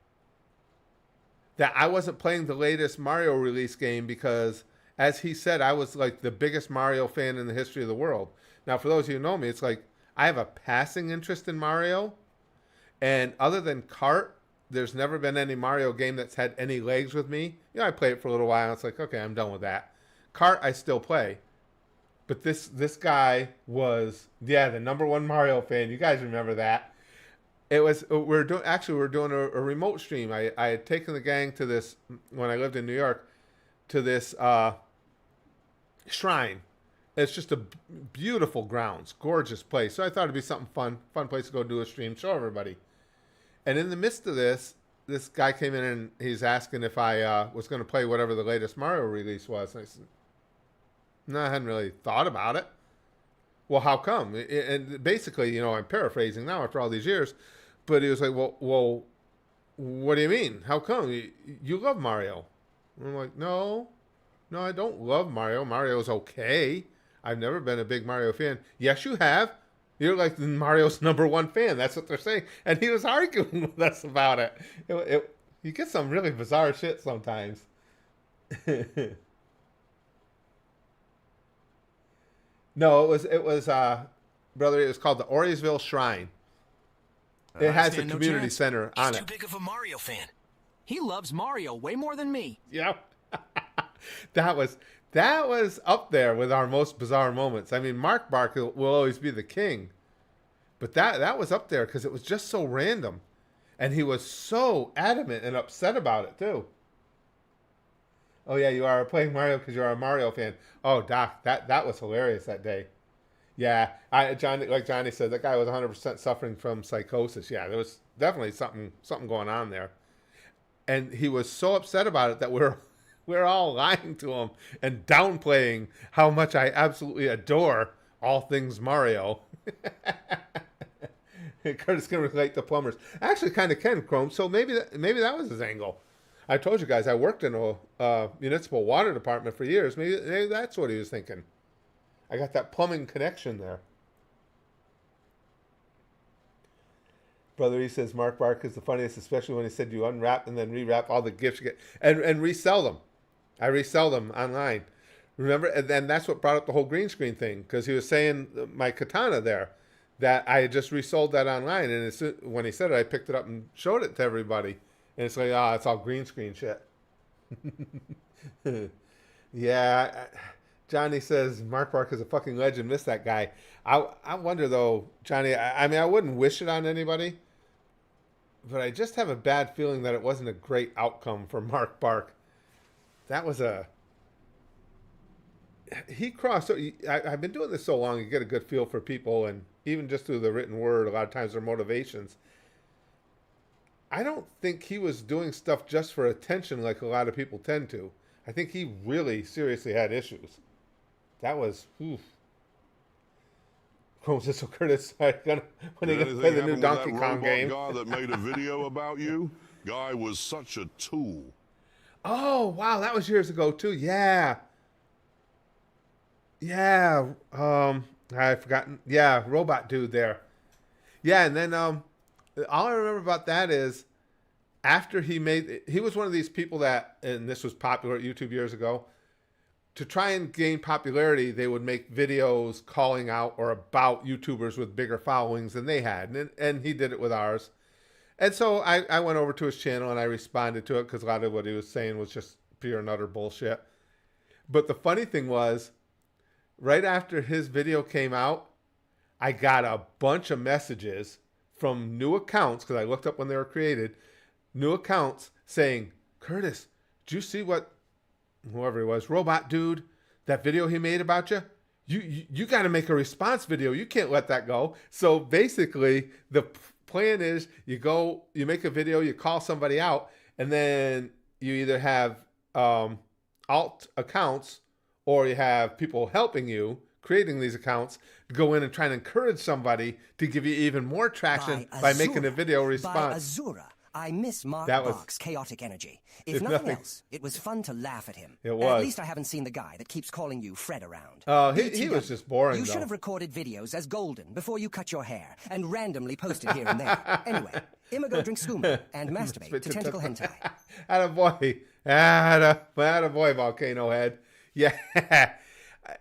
that I wasn't playing the latest Mario release game because, as he said, I was like the biggest Mario fan in the history of the world. Now, for those of you who know me, it's like I have a passing interest in Mario. And other than Kart, there's never been any Mario game that's had any legs with me. You know, I play it for a little while. And it's like, okay, I'm done with that. Kart, I still play. But this guy was, the number one Mario fan. You guys remember that. It was, we were doing a remote stream. I had taken the gang to this, when I lived in New York, to this shrine. It's just a beautiful grounds, gorgeous place. So I thought it'd be something fun place to go do a stream, show everybody. And in the midst of this guy came in and he's asking if I was going to play whatever the latest Mario release was. And I said, no, I hadn't really thought about it. Well, how come? And basically, you know, I'm paraphrasing now after all these years, but he was like, well, what do you mean? How come? You love Mario. And I'm like, no, I don't love Mario. Mario's okay. I've never been a big Mario fan. Yes, you have. You're like Mario's number one fan. That's what they're saying. And he was arguing with us about it. You get some really bizarre shit sometimes. No, it was brother, it was called the Oriesville Shrine. It has a community center on it.
He's too big of a Mario fan. He loves Mario way more than me.
Yeah. That was up there with our most bizarre moments. I mean, Mark Bark will always be the king. But that was up there because it was just so random. And he was so adamant and upset about it, too. Oh, yeah, you are playing Mario because you're a Mario fan. Oh, Doc, that was hilarious that day. Yeah, Johnny said, that guy was 100% suffering from psychosis. Yeah, there was definitely something going on there. And he was so upset about it that we're all lying to him and downplaying how much I absolutely adore all things Mario. Curtis can relate to plumbers. Actually, kind of can, Chrome. So maybe that was his angle. I told you guys I worked in a municipal water department for years. Maybe that's what he was thinking. I got that plumbing connection there. Brother, he says Mark Bark is the funniest, especially when he said you unwrap and then rewrap all the gifts you get and resell them. I resell them online. Remember? And then that's what brought up the whole green screen thing, because he was saying my katana there, that I had just resold that online. And when he said it, I picked it up and showed it to everybody. And it's like, it's all green screen shit. Yeah. Johnny says, Mark Bark is a fucking legend. Miss that guy. I wonder, though, Johnny, I mean, I wouldn't wish it on anybody, but I just have a bad feeling that it wasn't a great outcome for Mark Bark. That was he crossed. I've been doing this so long, you get a good feel for people, and even just through the written word, a lot of times their motivations. I don't think he was doing stuff just for attention like a lot of people tend to. I think he really seriously had issues. That was, oof. So Curtis, when are you going to play the new Donkey Kong game?
Guy that made a video about you, guy was such a tool.
Oh, wow, that was years ago, too. Yeah. Yeah, I've forgotten. Yeah, robot dude there. Yeah, and then all I remember about that is after he was one of these people that, and this was popular at YouTube years ago, to try and gain popularity, they would make videos calling out or about YouTubers with bigger followings than they had, and he did it with ours. And so I went over to his channel and I responded to it because a lot of what he was saying was just pure and utter bullshit. But the funny thing was, right after his video came out, I got a bunch of messages from new accounts, because I looked up when they were created, new accounts saying, Curtis, did you see what, whoever he was, Robot Dude, that video he made about you? You got to make a response video. You can't let that go. So basically, the plan is you make a video, you call somebody out, and then you either have alt accounts or you have people helping you creating these accounts to go in and try and encourage somebody to give you even more traction by making a video response.
By Azura, I miss Mark Bach's chaotic energy. If nothing else, it was fun to laugh at him.
It was.
At least I haven't seen the guy that keeps calling you Fred around.
Oh, he was just boring,
You should have recorded videos as Golden before you cut your hair and randomly posted here and there. Anyway, Imago drinks skooma and masturbate to tentacle hentai.
Attaboy. Attaboy, Volcano Head. Yeah.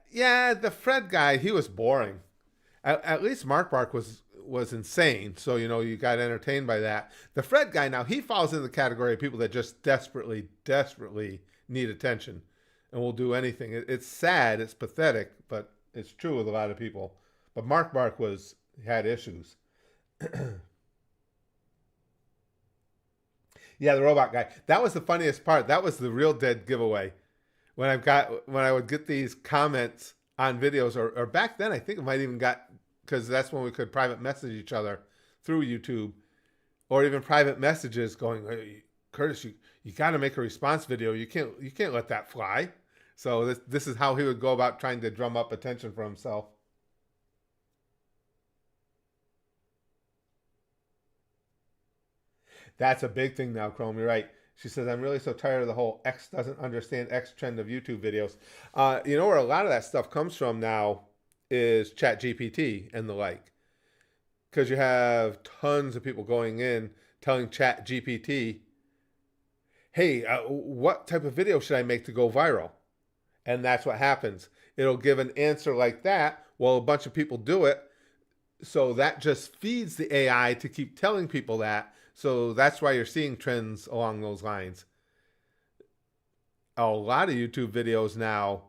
Yeah, the Fred guy, he was boring. At least Mark Bark was insane, so you got entertained by that. The Fred guy, now he falls in the category of people that just desperately need attention and will do anything. It's sad, it's pathetic, but it's true with a lot of people. But Mark Bark had issues. Yeah, the robot guy. That was the funniest part. That was the real dead giveaway. When I would get these comments on videos, or back then I think it might even got, because that's when we could private message each other through YouTube, or even private messages going, hey, Curtis, you got to make a response video. You can't let that fly. So this is how he would go about trying to drum up attention for himself. That's a big thing now, Chrome. You're right. She says, I'm really so tired of the whole X doesn't understand X trend of YouTube videos. You know where a lot of that stuff comes from now is ChatGPT and the like. Because you have tons of people going in telling ChatGPT, hey, what type of video should I make to go viral? And that's what happens. It'll give an answer like that. Well, a bunch of people do it. So that just feeds the AI to keep telling people that. So that's why you're seeing trends along those lines. A lot of YouTube videos now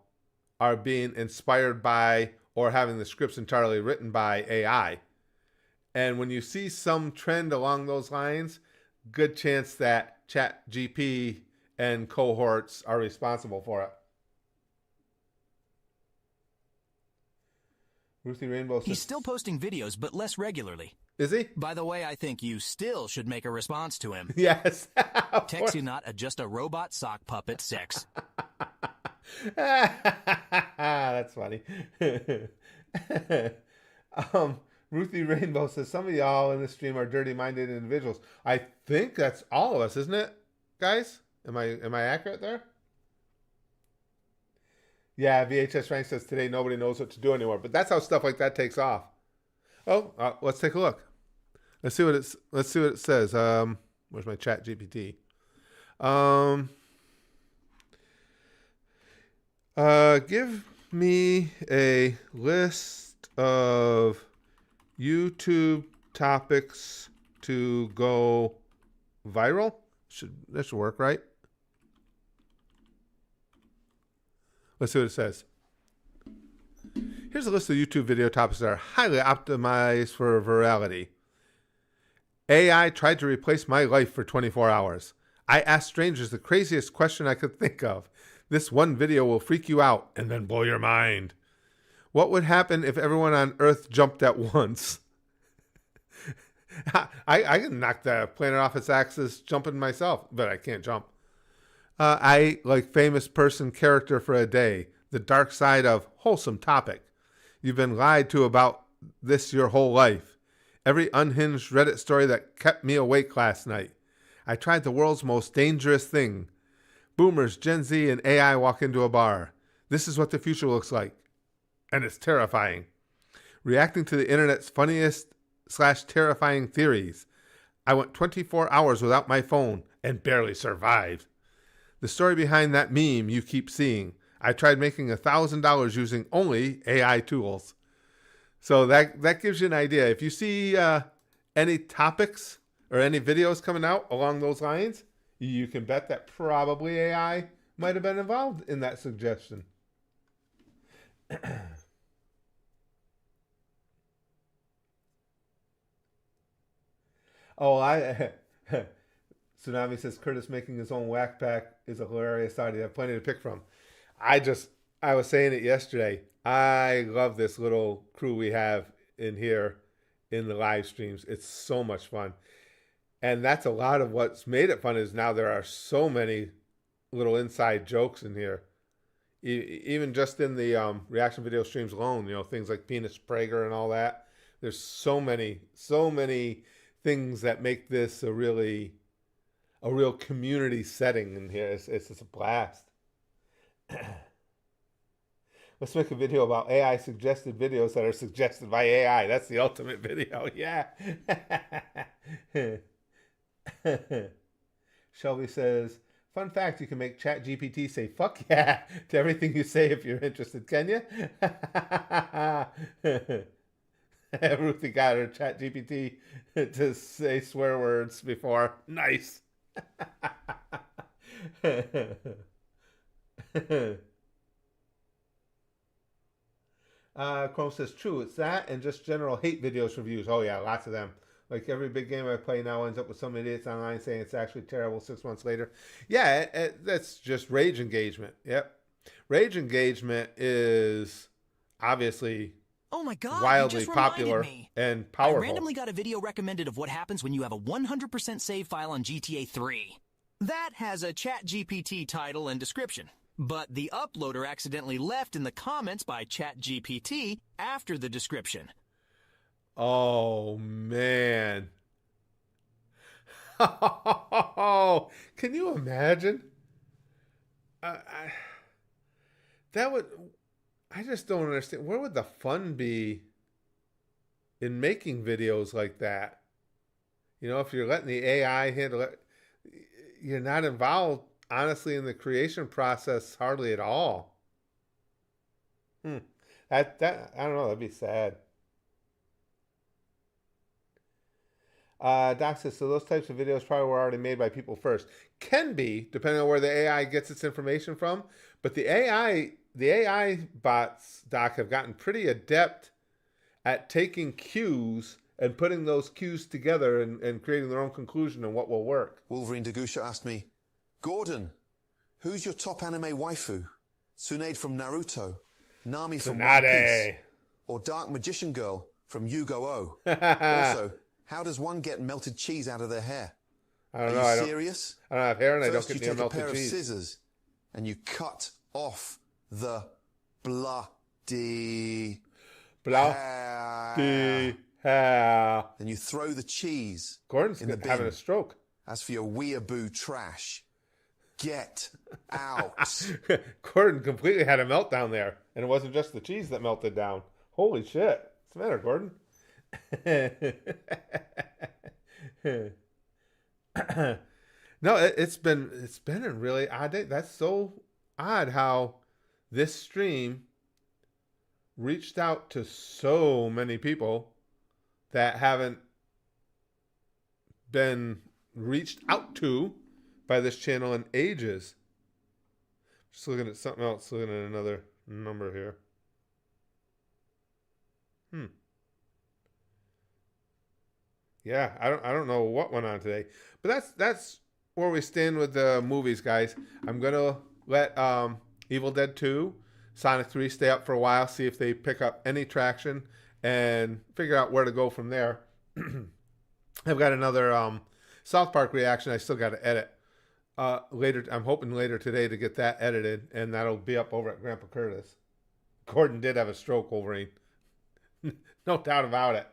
are being inspired by or having the scripts entirely written by AI. And when you see some trend along those lines, good chance that ChatGPT and cohorts are responsible for it. Ruthie Rainbow says,
he's still posting videos, but less regularly.
Is he?
By the way, I think you still should make a response to him.
Yes.
Text you not just a robot sock puppet 6.
That's funny. Ruthie Rainbow says, some of y'all in this stream are dirty-minded individuals. I think that's all of us, isn't it, guys? Am I accurate there? Yeah, VHS Frank says today nobody knows what to do anymore. But that's how stuff like that takes off. Oh, let's take a look. Let's see what it says. Where's my Chat GPT? Give me a list of YouTube topics to go viral. That should work, right? Let's see what it says. Here's a list of YouTube video topics that are highly optimized for virality. AI tried to replace my life for 24 hours. I asked strangers the craziest question I could think of. This one video will freak you out and then blow your mind. What would happen if everyone on Earth jumped at once? I can knock the planet off its axis jumping myself, but I can't jump. I like famous person character for a day. The dark side of wholesome topic. You've been lied to about this your whole life. Every unhinged Reddit story that kept me awake last night. I tried the world's most dangerous thing. Boomers, Gen Z, and AI walk into a bar. This is what the future looks like. And it's terrifying. Reacting to the internet's funniest/terrifying theories. I went 24 hours without my phone and barely survived. The story behind that meme you keep seeing. I tried making $1,000 using only AI tools. So that gives you an idea. If you see any topics or any videos coming out along those lines, you can bet that probably AI might have been involved in that suggestion. Tsunami says Curtis making his own whack pack is a hilarious idea. I have plenty to pick from. I was saying it yesterday. I love this little crew we have in here in the live streams. It's so much fun. And that's a lot of what's made it fun is now there are so many little inside jokes in here. Even just in the reaction video streams alone, things like penis Prager and all that. There's so many things that make this a really a real community setting in here. It's just a blast. Let's make a video about AI suggested videos that are suggested by AI. That's the ultimate video. Yeah. Shelby says, fun fact, you can make ChatGPT say fuck yeah to everything you say if you're interested, can you? Ruthie got her ChatGPT to say swear words before. Nice. Chrome says, true, it's that and just general hate videos reviews. Oh yeah, lots of them. Like every big game I play now ends up with some idiots online saying it's actually terrible 6 months later. Yeah, that's just rage engagement. Yep. Rage engagement is obviously
oh my God,
wildly popular and powerful.
I randomly got a video recommended of what happens when you have a 100% save file on GTA 3. That has a ChatGPT title and description. But the uploader accidentally left in the comments by ChatGPT after the description.
Oh, man. Can you imagine? That would... I just don't understand. Where would the fun be in making videos like that? You know, if you're letting the AI handle it, you're not involved, honestly, in the creation process hardly at all. That I don't know. That'd be sad. Doc says, so those types of videos probably were already made by people first. Can be, depending on where the AI gets its information from. But the AI bots, Doc, have gotten pretty adept at taking cues and putting those cues together and creating their own conclusion on what will work.
Wolverine Dagusha asked me, Gordon, who's your top anime waifu? Tsunade from Naruto, Nami from One Piece, or Dark Magician Girl from Yu-Gi-Oh! Also, how does one get melted cheese out of their hair?
I don't know.
Are you serious?
I don't have hair and
First,
I don't get
you take
melted
a pair
cheese.
of scissors and you cut off the bloody hair. Then you throw the cheese
Gordon's
in the bin.
having a stroke.
As for your weeaboo trash, get out.
Gordon completely had a meltdown there. And it wasn't just the cheese that melted down. Holy shit. What's the matter, Gordon? No, it's been a really odd day. That's so odd how this stream reached out to so many people that haven't been reached out to by this channel in ages. Just looking at something else, looking at another number here. Yeah, I don't know what went on today, but that's where we stand with the movies, guys. I'm gonna let Evil Dead 2, Sonic 3 stay up for a while, see if they pick up any traction, and figure out where to go from there. I've got another South Park reaction I still got to edit later. I'm hoping later today to get that edited, and that'll be up over at Grandpa Curtis. Gordon did have a stroke, Wolverine. No doubt about it.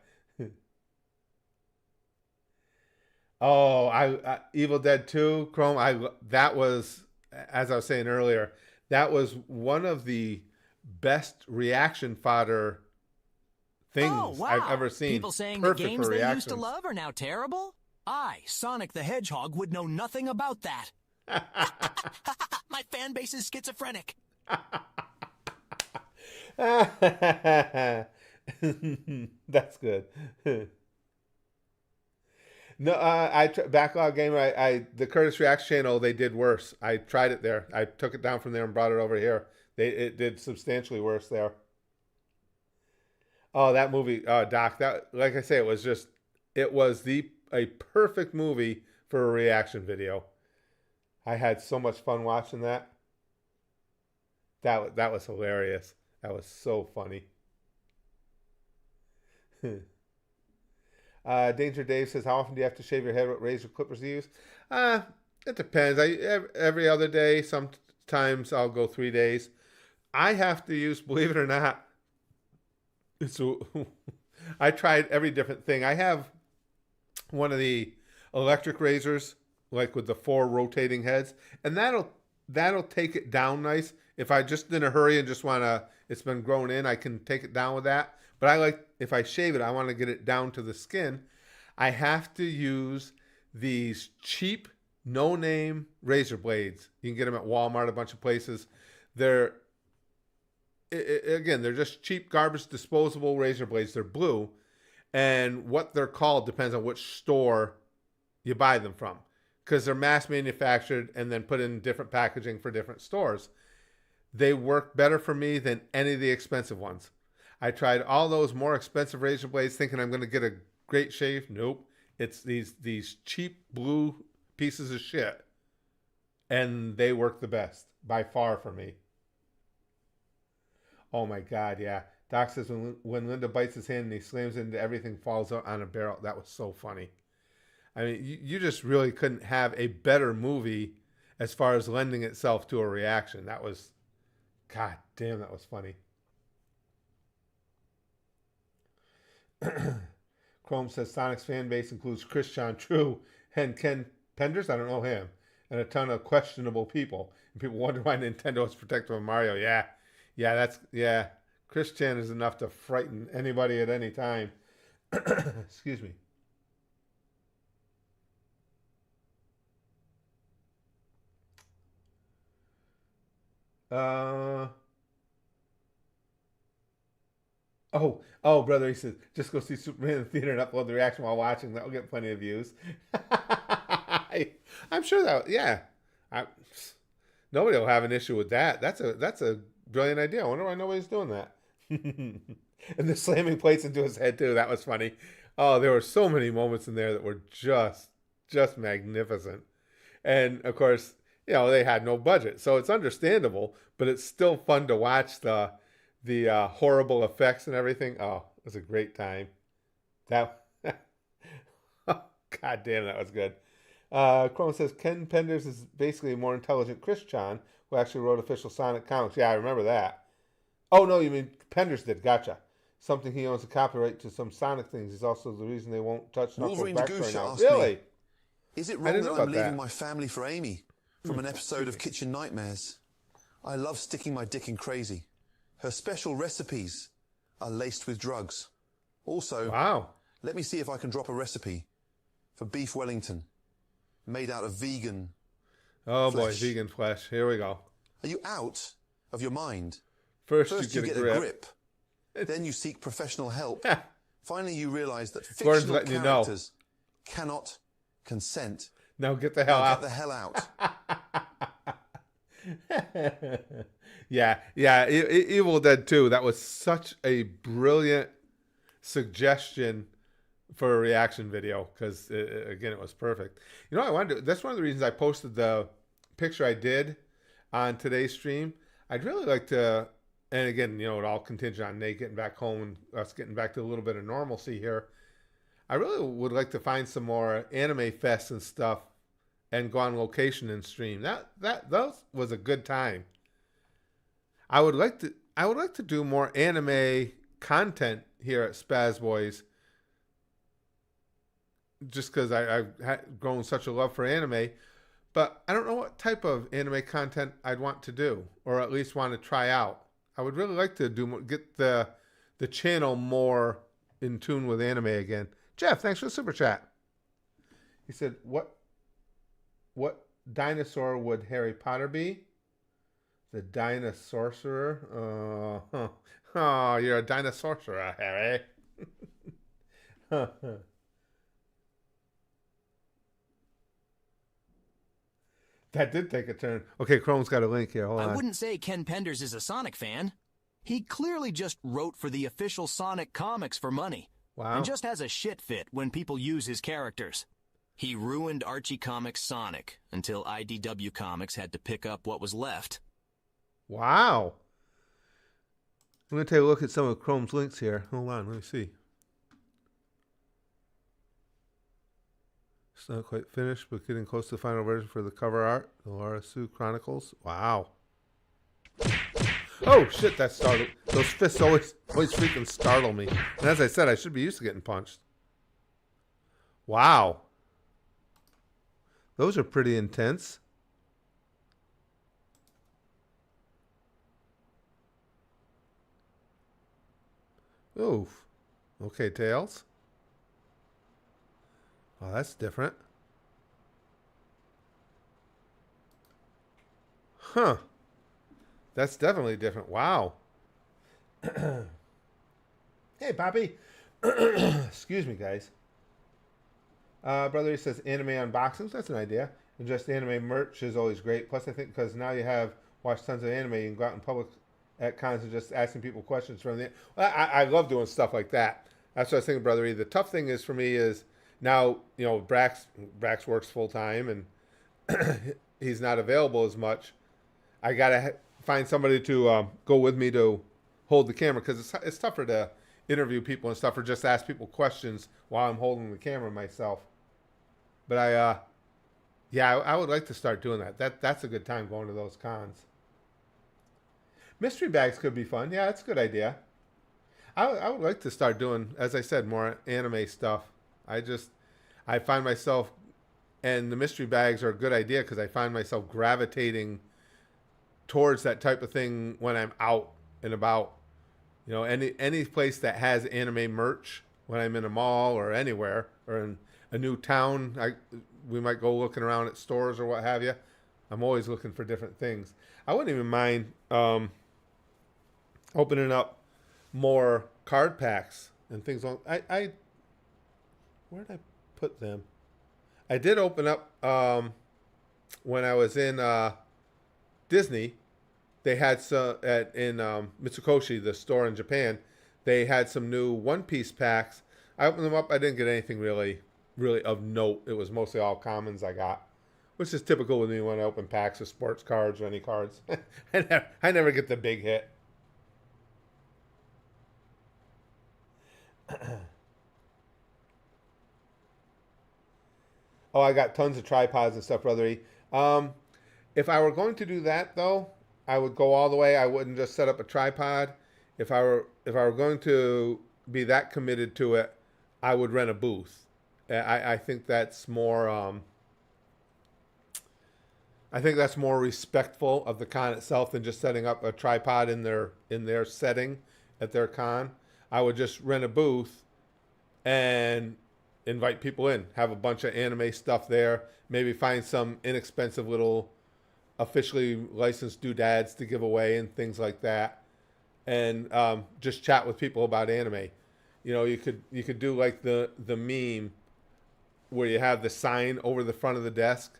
Oh, I Evil Dead 2, Chrome. That was, as I was saying earlier, that was one of the best reaction fodder things I've ever seen.
People saying the games they used to love are now terrible? I, Sonic the Hedgehog, would know nothing about that. My fan base is schizophrenic.
That's good. No, Backlog Gamer, the Curtis Reacts channel, they did worse. I tried it there. I took it down from there and brought it over here. It did substantially worse there. Oh, that movie, Doc, that, like I say, it was a perfect movie for a reaction video. I had so much fun watching that. That was hilarious. That was so funny. Danger Dave says, how often do you have to shave your head? What razor clippers do you use? It depends. Every other day. Sometimes I'll go 3 days. I have to use, believe it or not, I tried every different thing. I have one of the electric razors like with the 4 rotating heads, and that'll take it down nice. If I just in a hurry and just want to, it's been grown in, I can take it down with that. But I like, if I shave it, I want to get it down to the skin. I have to use these cheap, no-name razor blades. You can get them at Walmart, a bunch of places. They're just cheap, garbage, disposable razor blades. They're blue. And what they're called depends on which store you buy them from, because they're mass manufactured and then put in different packaging for different stores. They work better for me than any of the expensive ones. I tried all those more expensive razor blades thinking I'm going to get a great shave. Nope. It's these cheap blue pieces of shit. And they work the best by far for me. Oh my God, yeah. Doc says when Linda bites his hand and he slams into everything falls out on a barrel. That was so funny. I mean, you just really couldn't have a better movie as far as lending itself to a reaction. That was, God damn, that was funny. Chrome says Sonic's fan base includes Christian True and Ken Penders. I don't know him. And a ton of questionable people. And people wonder why Nintendo is protective of Mario. Yeah. Christian is enough to frighten anybody at any time. Excuse me. Oh, brother, he says, just go see Superman in the theater and upload the reaction while watching. That'll get plenty of views. I'm sure that, yeah. Nobody will have an issue with that. That's a brilliant idea. I wonder why nobody's doing that. And the slamming plates into his head, too. That was funny. Oh, there were so many moments in there that were just magnificent. And, of course, they had no budget. So it's understandable, but it's still fun to watch the horrible effects and everything. Oh, it was a great time. That, God damn, that was good. Chrome says Ken Penders is basically a more intelligent Christian who actually wrote official Sonic comics. Yeah, I remember that. Oh, no, you mean Penders did. Gotcha. Something he owns a copyright to some Sonic things. He's also the reason they won't touch Knuckles back right now. Really?
Is it wrong that I'm leaving my family for Amy from an episode of Kitchen Nightmares? I love sticking my dick in crazy. Her special recipes are laced with drugs. Also,
wow.
Let me see if I can drop a recipe for beef Wellington made out of vegan
flesh.
Boy,
vegan flesh. Here we go.
Are you out of your mind?
First you get a grip.
Then you seek professional help. Finally, you realize that fictional characters cannot consent.
Now get the hell out.
Get the hell out.
Yeah. Evil Dead 2. That was such a brilliant suggestion for a reaction video because, again, it was perfect. You know what I wanted to do? That's one of the reasons I posted the picture I did on today's stream. I'd really like to, and again, it all contingent on Nate getting back home and us getting back to a little bit of normalcy here. I really would like to find some more anime fests and stuff and go on location and stream. That was a good time. I would like to do more anime content here at Spaz Boys, just because I've grown such a love for anime, but I don't know what type of anime content I'd want to do, or at least want to try out. I would really like to get the channel more in tune with anime again. Jeff, thanks for the super chat. He said, "What dinosaur would Harry Potter be?" The Dinosorcerer. Oh, you're a Dinosorcerer, Harry. That did take a turn. Okay, Chrome's got a link here. Hold on.
I wouldn't say Ken Penders is a Sonic fan. He clearly just wrote for the official Sonic comics for money.
Wow.
And just has a shit fit when people use his characters. He ruined Archie Comics' Sonic until IDW Comics had to pick up what was left.
Wow. I'm going to take a look at some of Chrome's links here. Hold on, let me see. It's not quite finished, but getting close to the final version for the cover art. The Laura Sue Chronicles. Wow. Oh, shit, that startled. Those fists always freaking startle me. And as I said, I should be used to getting punched. Wow. Those are pretty intense. Oof. Okay, Tails. Oh, that's different. Huh. That's definitely different. Wow. Hey, Poppy. Excuse me, guys. Brother, he says anime unboxings. That's an idea. And just anime merch is always great. Plus, I think because now you have watched tons of anime, you can go out in public at cons and just asking people questions from the. Well, I love doing stuff like that. That's what I was thinking, Brother. The tough thing is for me is now, you know, Brax works full time and he's not available as much. I gotta find somebody to go with me to hold the camera because it's tougher to interview people and stuff or just ask people questions while I'm holding the camera myself. But I would like to start doing that. That's a good time going to those cons. Mystery bags could be fun. Yeah, that's a good idea. I would like to start doing, as I said, more anime stuff. I find myself, and the mystery bags are a good idea because I find myself gravitating towards that type of thing when I'm out and about. You know, any place that has anime merch, when I'm in a mall or anywhere or in a new town, we might go looking around at stores or what have you. I'm always looking for different things. I wouldn't even mind opening up more card packs and things. Where did I put them? I did open up when I was in Disney. They had some in Mitsukoshi, the store in Japan. They had some new One Piece packs. I opened them up. I didn't get anything really of note. It was mostly all commons I got, which is typical with me when I open packs of sports cards or any cards. I never get the big hit. Oh, I got tons of tripods and stuff, Brother E. If I were going to do that, though, I would go all the way. I wouldn't just set up a tripod. If I were going to be that committed to it, I would rent a booth. I think that's more. I think that's more respectful of the con itself than just setting up a tripod in their setting at their con. I would just rent a booth and invite people in. Have a bunch of anime stuff there. Maybe find some inexpensive little officially licensed doodads to give away and things like that, and just chat with people about anime. You know, you could do like the meme where you have the sign over the front of the desk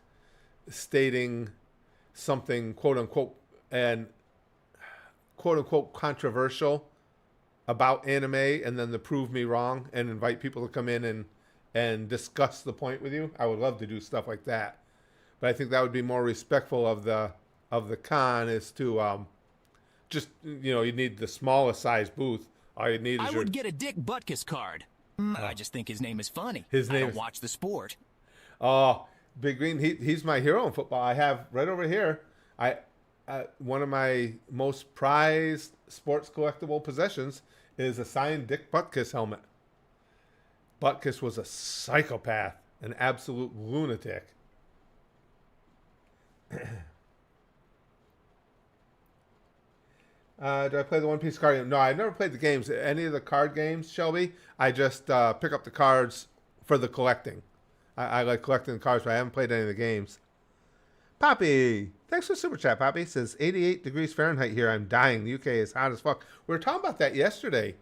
stating something quote unquote controversial about anime, and then to prove me wrong and invite people to come in and discuss the point with you. I would love to do stuff like that. But I think that would be more respectful of the con, is to just, you know, you need the smallest size booth. All you need is
I would get a Dick Butkus card. I just think his name is funny.
I
don't watch the sport.
Oh, Big Green, he's my hero in football. I have right over here. One of my most prized sports collectible possessions is a signed Dick Butkus helmet. Butkus was a psychopath, an absolute lunatic. Do I play the One Piece card game? No, I've never played the games. Any of the card games, Shelby, I just pick up the cards for the collecting. I like collecting the cards, but I haven't played any of the games. Poppy, thanks for the super chat, Poppy. Says 88 degrees Fahrenheit here. I'm dying. The UK is hot as fuck. We were talking about that yesterday,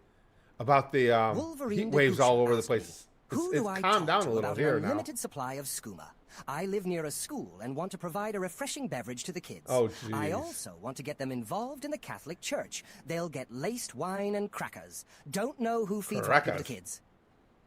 about the heat waves all over the place. It's calmed down a little here now.
Limited supply of skooma. I live near a school and want to provide a refreshing beverage to the kids.
Oh, jeez.
I also want to get them involved in the Catholic Church. They'll get laced wine and crackers. Don't know who feeds what to the kids.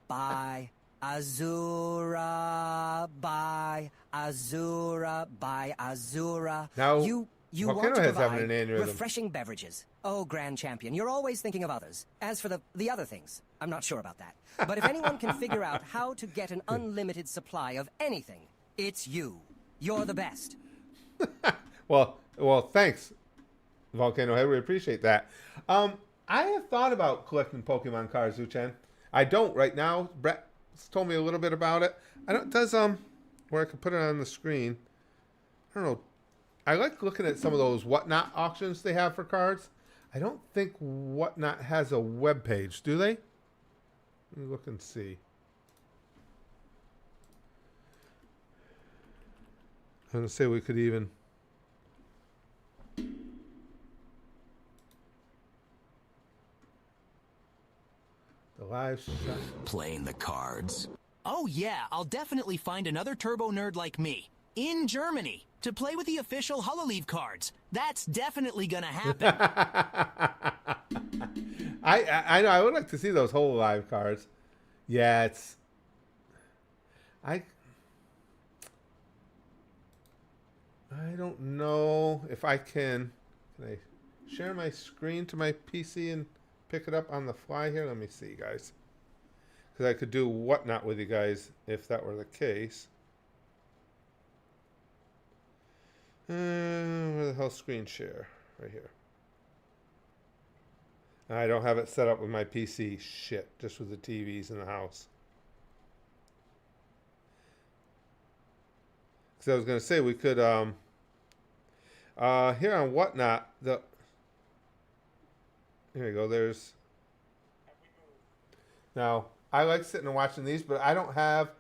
Bye. Azura, bye, Azura, bye, Azura.
Now,
you want to provide refreshing beverages. Oh, Grand Champion, you're always thinking of others. As for the other things, I'm not sure about that. But if anyone can figure out how to get an unlimited supply of anything, it's you. You're the best.
Well, thanks, Volcano Head. We appreciate that. I have thought about collecting Pokemon cards, Zuchan. I don't right now. Brett told me a little bit about it. I don't. Does where I could put it on the screen. I don't know. I like looking at some of those Whatnot auctions they have for cards. I don't think Whatnot has a web page, do they? Let me look and see. I'm going to say we could even... The live shot.
Playing the cards. Oh yeah, I'll definitely find another turbo nerd like me in Germany to play with the official Hololeave cards. That's definitely gonna happen.
I know. I would like to see those Hololive cards. Yeah, it's... I don't know if I can... Can I share my screen to my PC and pick it up on the fly here? Let me see, guys. Because I could do Whatnot with you guys if that were the case. Where the hell screen share? Right here. I don't have it set up with my PC. Shit, just with the TVs in the house. Because I was going to say we could, here on Whatnot, here you go, there's... Now, I like sitting and watching these, but I don't have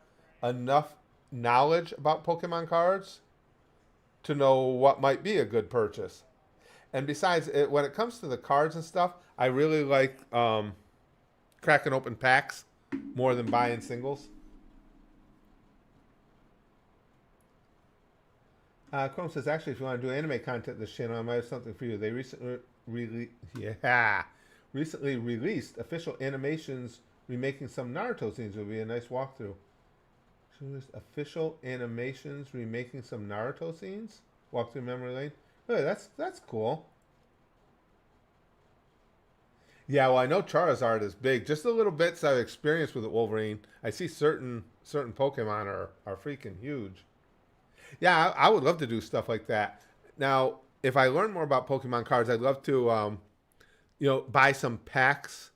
enough knowledge about Pokemon cards to know what might be a good purchase. And besides, when it comes to the cards and stuff, I really like cracking open packs more than buying singles. Chrome says, actually, if you want to do anime content this channel, I might have something for you. They recently released official animations remaking some Naruto scenes. It would be a nice walkthrough. Official animations remaking some Naruto scenes? Walk through memory lane? Really, that's cool. Yeah, well, I know Charizard is big. Just the little bits I've experienced with Wolverine, I see certain Pokemon are freaking huge. Yeah, I would love to do stuff like that. Now, if I learn more about Pokemon cards, I'd love to, buy some packs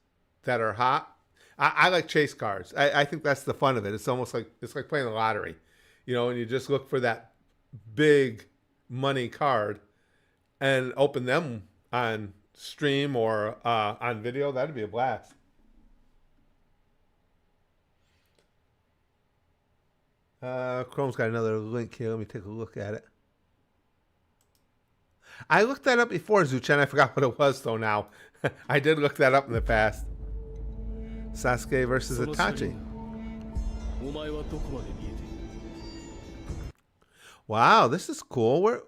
that are hot. I like chase cards. I think that's the fun of it. It's almost like playing the lottery, and you just look for that big money card and open them on stream or on video. That'd be a blast. Chrome's got another link here. Let me take a look at it. I looked that up before, Zuchan. I forgot what it was, though, now. I did look that up in the past. Sasuke versus Itachi. Wow, this is cool. Where...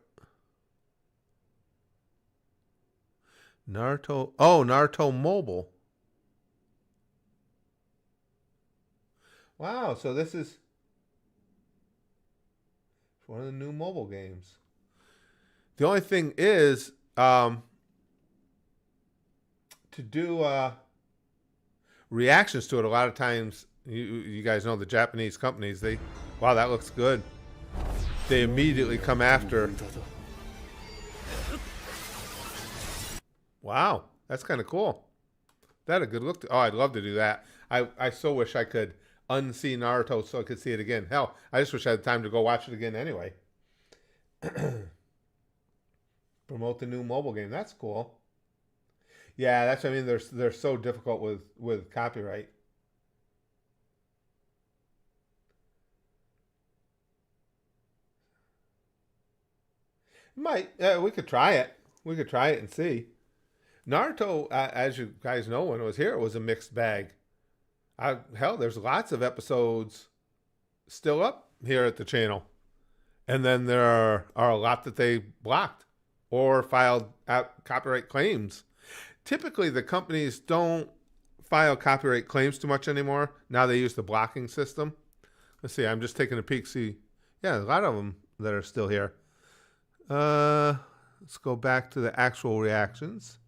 Naruto... Oh, Naruto Mobile. Wow, so this is one of the new mobile games. The only thing is, to do reactions to it, a lot of times, you guys know the Japanese companies, wow, that looks good. They immediately come after. Wow, that's kind of cool. That a good look. Oh, I'd love to do that. I so wish I could unsee Naruto so I could see it again. Hell, I just wish I had time to go watch it again anyway. Promote the new mobile game. That's cool. Yeah, that's what I mean. They're so difficult with copyright. We could try it. We could try it and see. Naruto, as you guys know, when it was here, it was a mixed bag. Hell, there's lots of episodes still up here at the channel. And then there are a lot that they blocked or filed copyright claims. Typically, the companies don't file copyright claims too much anymore. Now they use the blocking system. Let's see, I'm just taking a peek. See, yeah, a lot of them that are still here. Let's go back to the actual reactions.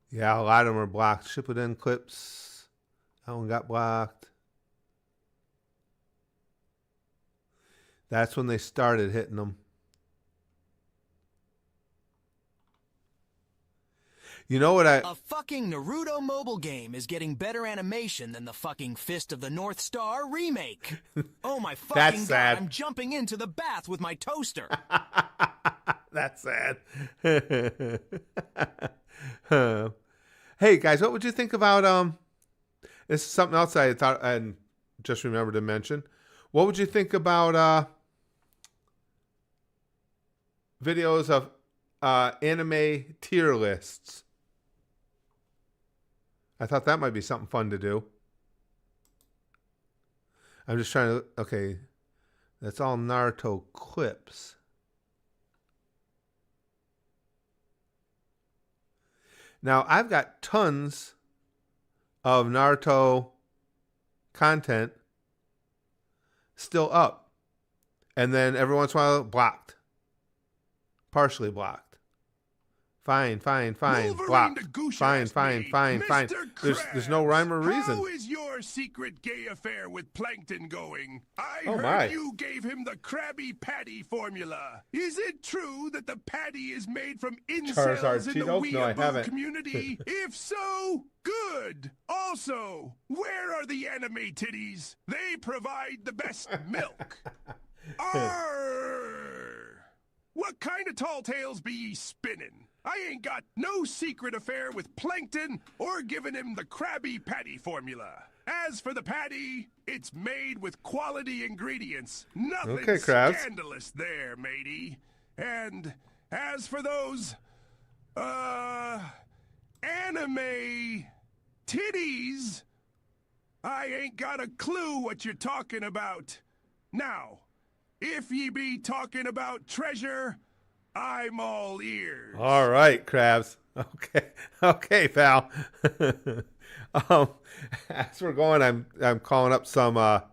Yeah, a lot of them are blocked. Shippuden clips. That one got blocked. That's when they started hitting them. You know what
A fucking Naruto mobile game is getting better animation than the fucking Fist of the North Star remake. Oh my fucking
That's
god,
sad.
I'm jumping into the bath with my toaster.
That's sad. Hey guys, what would you think about this is something else I thought and just remembered to mention. What would you think about videos of anime tier lists? I thought that might be something fun to do. I'm just trying to... Okay. That's all Naruto clips. Now, I've got tons of Naruto content still up. And then every once in a while, blocked. Partially blocked. Fine. Blocked. Fine. There's no rhyme or reason.
How is your secret gay affair with Plankton going? I
Oh
heard
my.
you gave him the Krabby Patty formula. Is it true that the patty is made from incels
Charizard
in the
Cheeto? No, I
weeaboo
haven't.
community? If so, good. Also, where are the anime titties? They provide the best milk. Arr! What kind of tall tales be ye spinning? I ain't got no secret affair with Plankton or giving him the Krabby Patty formula. As for the patty, it's made with quality ingredients. Nothing
Okay, Krabs.
scandalous there, matey. And as for those, anime titties, I ain't got a clue what you're talking about. Now, if ye be talking about treasure, I'm all ears.
All right, Krabs. Okay, pal. As we're going, I'm calling up some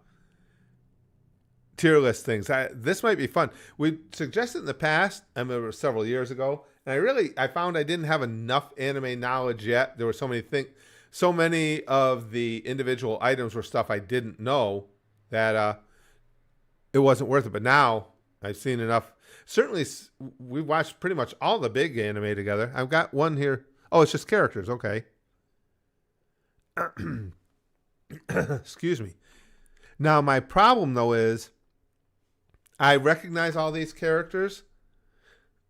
tier list things. This might be fun. We suggested in the past, I remember several years ago, and I found I didn't have enough anime knowledge yet. There were so many of the individual items were stuff I didn't know that it wasn't worth it. But now I've seen enough. Certainly, we watched pretty much all the big anime together. I've got one here. Oh, it's just characters. Okay. Excuse me. Now, my problem, though, is I recognize all these characters,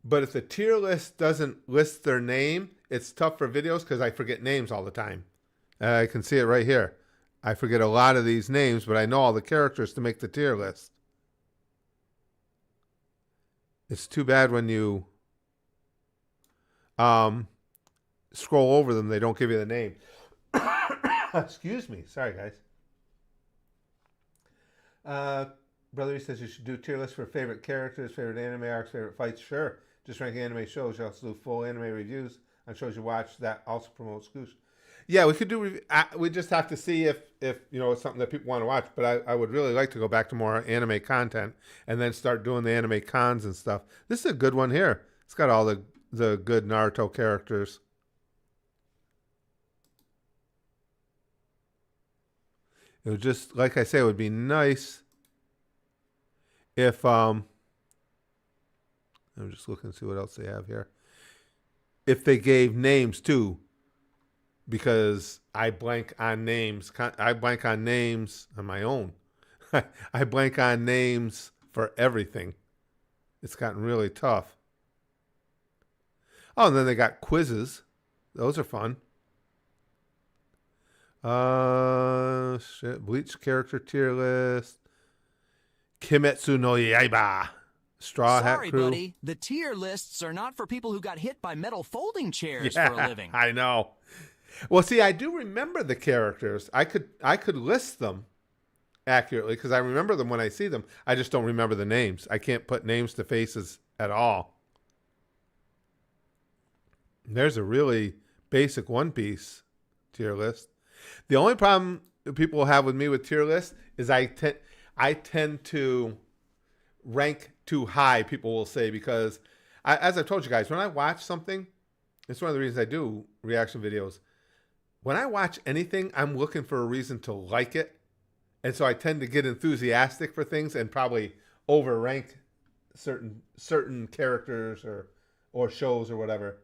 but if the tier list doesn't list their name, it's tough for videos because I forget names all the time. I can see it right here. I forget a lot of these names, but I know all the characters to make the tier list. It's too bad when you scroll over them, they don't give you the name. Excuse me. Sorry, guys. Brother, he says you should do tier lists for favorite characters, favorite anime arcs, favorite fights. Sure. Just ranking anime shows. You also do full anime reviews on shows you watch that also promotes Scoosh. Yeah, we could do. We just have to see if it's something that people want to watch. But I would really like to go back to more anime content and then start doing the anime cons and stuff. This is a good one here. It's got all the good Naruto characters. It would just, like I say, it would be nice if I'm just looking to see what else they have here. If they gave names too. Because I blank on names. I blank on names on my own. I blank on names for everything. It's gotten really tough. Oh, and then they got quizzes. Those are fun. Bleach character tier list. Kimetsu no Yaiba. Straw Hat Crew.
Sorry, buddy. The tier lists are not for people who got hit by metal folding chairs for a living.
I know. Well, see, I do remember the characters. I could list them accurately because I remember them when I see them. I just don't remember the names. I can't put names to faces at all. There's a really basic One Piece tier list. The only problem people will have with me with tier lists is I tend to rank too high, people will say, because as I've told you guys, when I watch something, it's one of the reasons I do reaction videos. When I watch anything, I'm looking for a reason to like it. And so I tend to get enthusiastic for things and probably overrank certain characters or shows or whatever.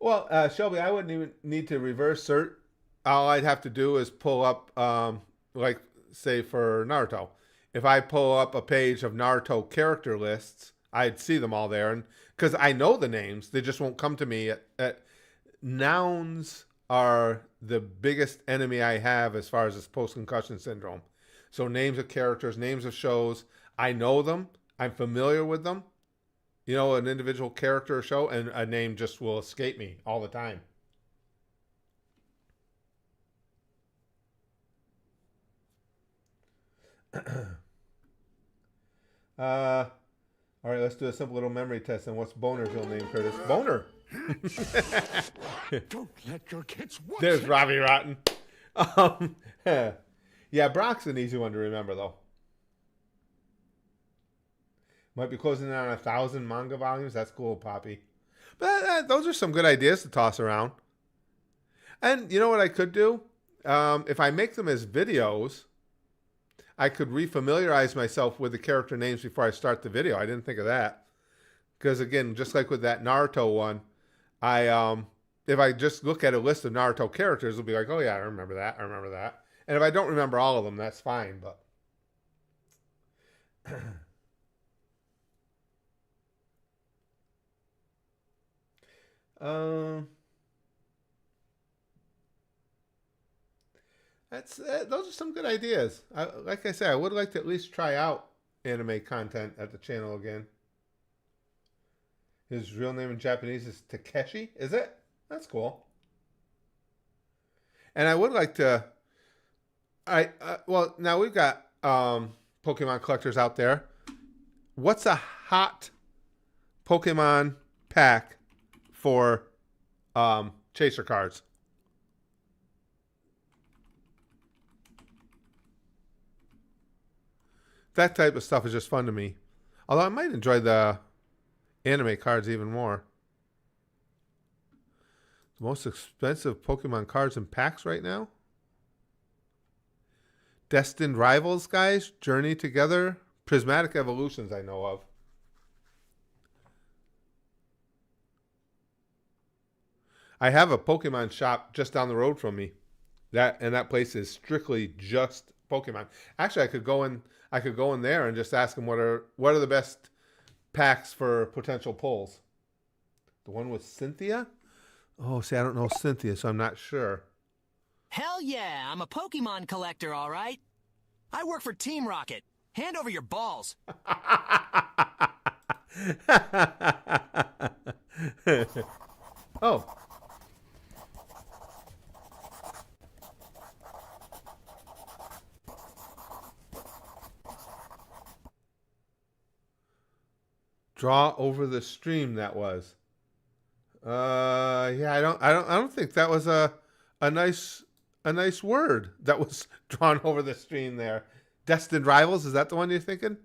Well, Shelby, I wouldn't even need to reverse search. All I'd have to do is pull up, like, say, for Naruto. If I pull up a page of Naruto character lists, I'd see them all there. And because I know the names, they just won't come to me. Nouns are the biggest enemy I have as far as this post-concussion syndrome. So names of characters, names of shows, I know them. I'm familiar with them. You know, an individual character or show, and a name just will escape me all the time. All right, let's do a simple little memory test. And what's Boner's real name, Curtis? Boner.
Don't let your kids watch.
There's Robbie Rotten. Yeah, Brock's an easy one to remember, though. Might be closing in on 1,000 manga volumes. That's cool, Poppy. But those are some good ideas to toss around. And you know what I could do? If I make them as videos, I could refamiliarize myself with the character names before I start the video. I didn't think of that. Because, again, just like with that Naruto one, if I just look at a list of Naruto characters, it'll be like, oh, yeah, I remember that. I remember that. And if I don't remember all of them, that's fine. But those are some good ideas. Like I said, I would like to at least try out anime content at the channel again. His real name in Japanese is Takeshi, is it? That's cool. And I would like to. Well, now we've got Pokemon collectors out there. What's a hot Pokemon pack for chaser cards? That type of stuff is just fun to me. Although I might enjoy the anime cards even more. The most expensive Pokemon cards and packs right now? Destined Rivals, guys. Journey Together. Prismatic Evolutions I know of. I have a Pokemon shop just down the road from me. That place is strictly just Pokemon. Actually, I could go in there and just ask them what are the best packs for potential pulls. The one with Cynthia? Oh, see, I don't know Cynthia, so I'm not sure.
Hell yeah, I'm a Pokemon collector, all right. I work for Team Rocket. Hand over your balls.
Oh. Draw over the stream, that was. Yeah, I don't think that was a nice word that was drawn over the stream there. Destined Rivals, is that the one you're thinking?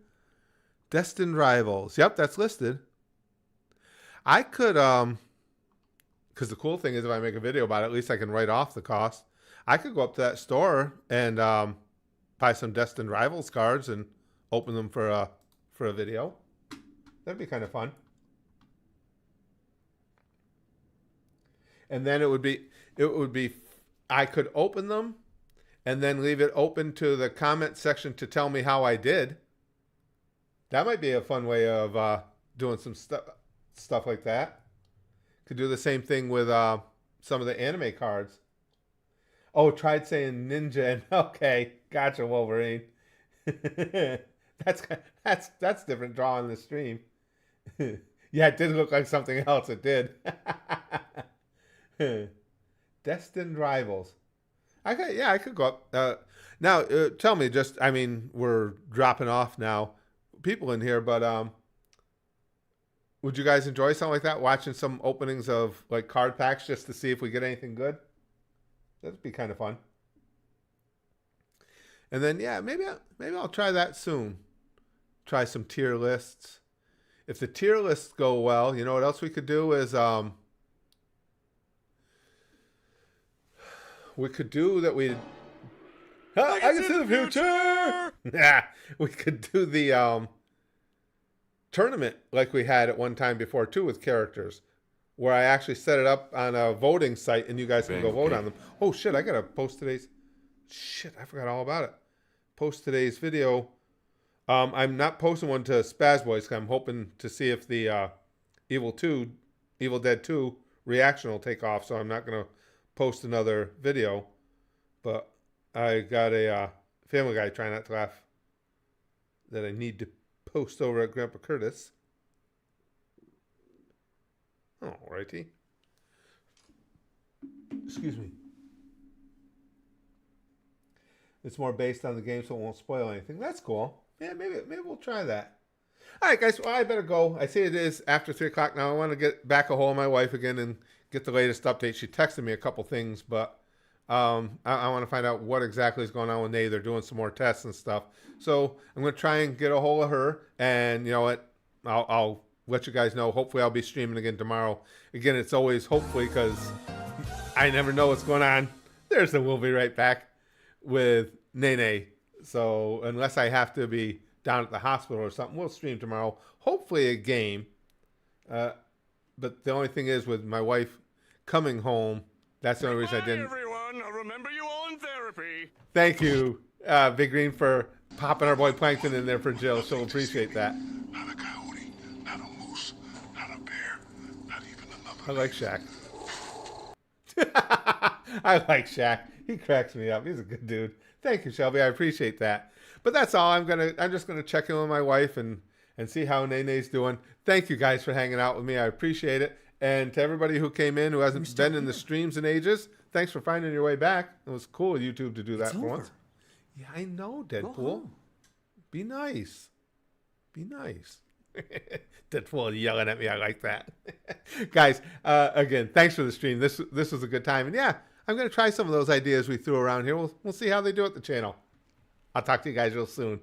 Destined Rivals. Yep, that's listed. I could because the cool thing is if I make a video about it, at least I can write off the cost. I could go up to that store and buy some Destined Rivals cards and open them for a video. That'd be kind of fun. And then it would be I could open them and then leave it open to the comment section to tell me how I did. That might be a fun way of doing some stuff like that. Could do the same thing with some of the anime cards. Oh, tried saying ninja and okay, gotcha, Wolverine. That's different drawing the stream. Yeah, it did look like something else. It did. Destined Rivals. I could go up. Now, tell me, we're dropping off now. People in here, but would you guys enjoy something like that? Watching some openings of like card packs just to see if we get anything good? That'd be kind of fun. And then, yeah, maybe I'll try that soon. Try some tier lists. If the tier lists go well, you know what else we could do is we could do that. I can see the future. Yeah, we could do the tournament like we had at one time before too with characters. where I actually set it up on a voting site, and you guys can go vote on them. Oh, shit, I got to post today's... Shit, I forgot all about it. Post today's video. I'm not posting one to Spaz Boys, because I'm hoping to see if the Evil Dead 2 reaction will take off, so I'm not going to post another video. But I got a Family Guy, Try Not to Laugh, that I need to post over at Grandpa Curtis. Alrighty. Excuse me. It's more based on the game, so it won't spoil anything. That's cool. Yeah, maybe we'll try that. All right, guys. Well, I better go. I see it is after 3 o'clock now. I want to get back a hold of my wife again and get the latest update. She texted me a couple things, but I want to find out what exactly is going on with Nate. They're doing some more tests and stuff. So I'm going to try and get a hold of her. And you know what? I'll let you guys know. Hopefully I'll be streaming again tomorrow. Again, it's always hopefully because I never know what's going on. There's the We'll Be Right Back with Nene. So unless I have to be down at the hospital or something, we'll stream tomorrow. Hopefully a game. But the only thing is with my wife coming home, that's the only reason I didn't.
Everyone, remember you all in therapy.
Thank you, Big Green, for popping our boy Plankton in there for Jill. She'll appreciate that.
Not a coyote, not a moose, not a bear, not even another.
I like Shaq. I like Shaq. He cracks me up. He's a good dude. Thank you, Shelby. I appreciate that. But that's all. I'm just gonna check in with my wife and see how Nene's doing. Thank you guys for hanging out with me. I appreciate it. And to everybody who came in who hasn't been in the streams in ages, thanks for finding your way back. It was cool of YouTube to do that for once. Yeah, I know, Deadpool. Be nice. Be nice. Deadpool yelling at me. I like that. Guys, again, thanks for the stream. This was a good time. And yeah, I'm going to try some of those ideas we threw around here. We'll see how they do at the channel. I'll talk to you guys real soon.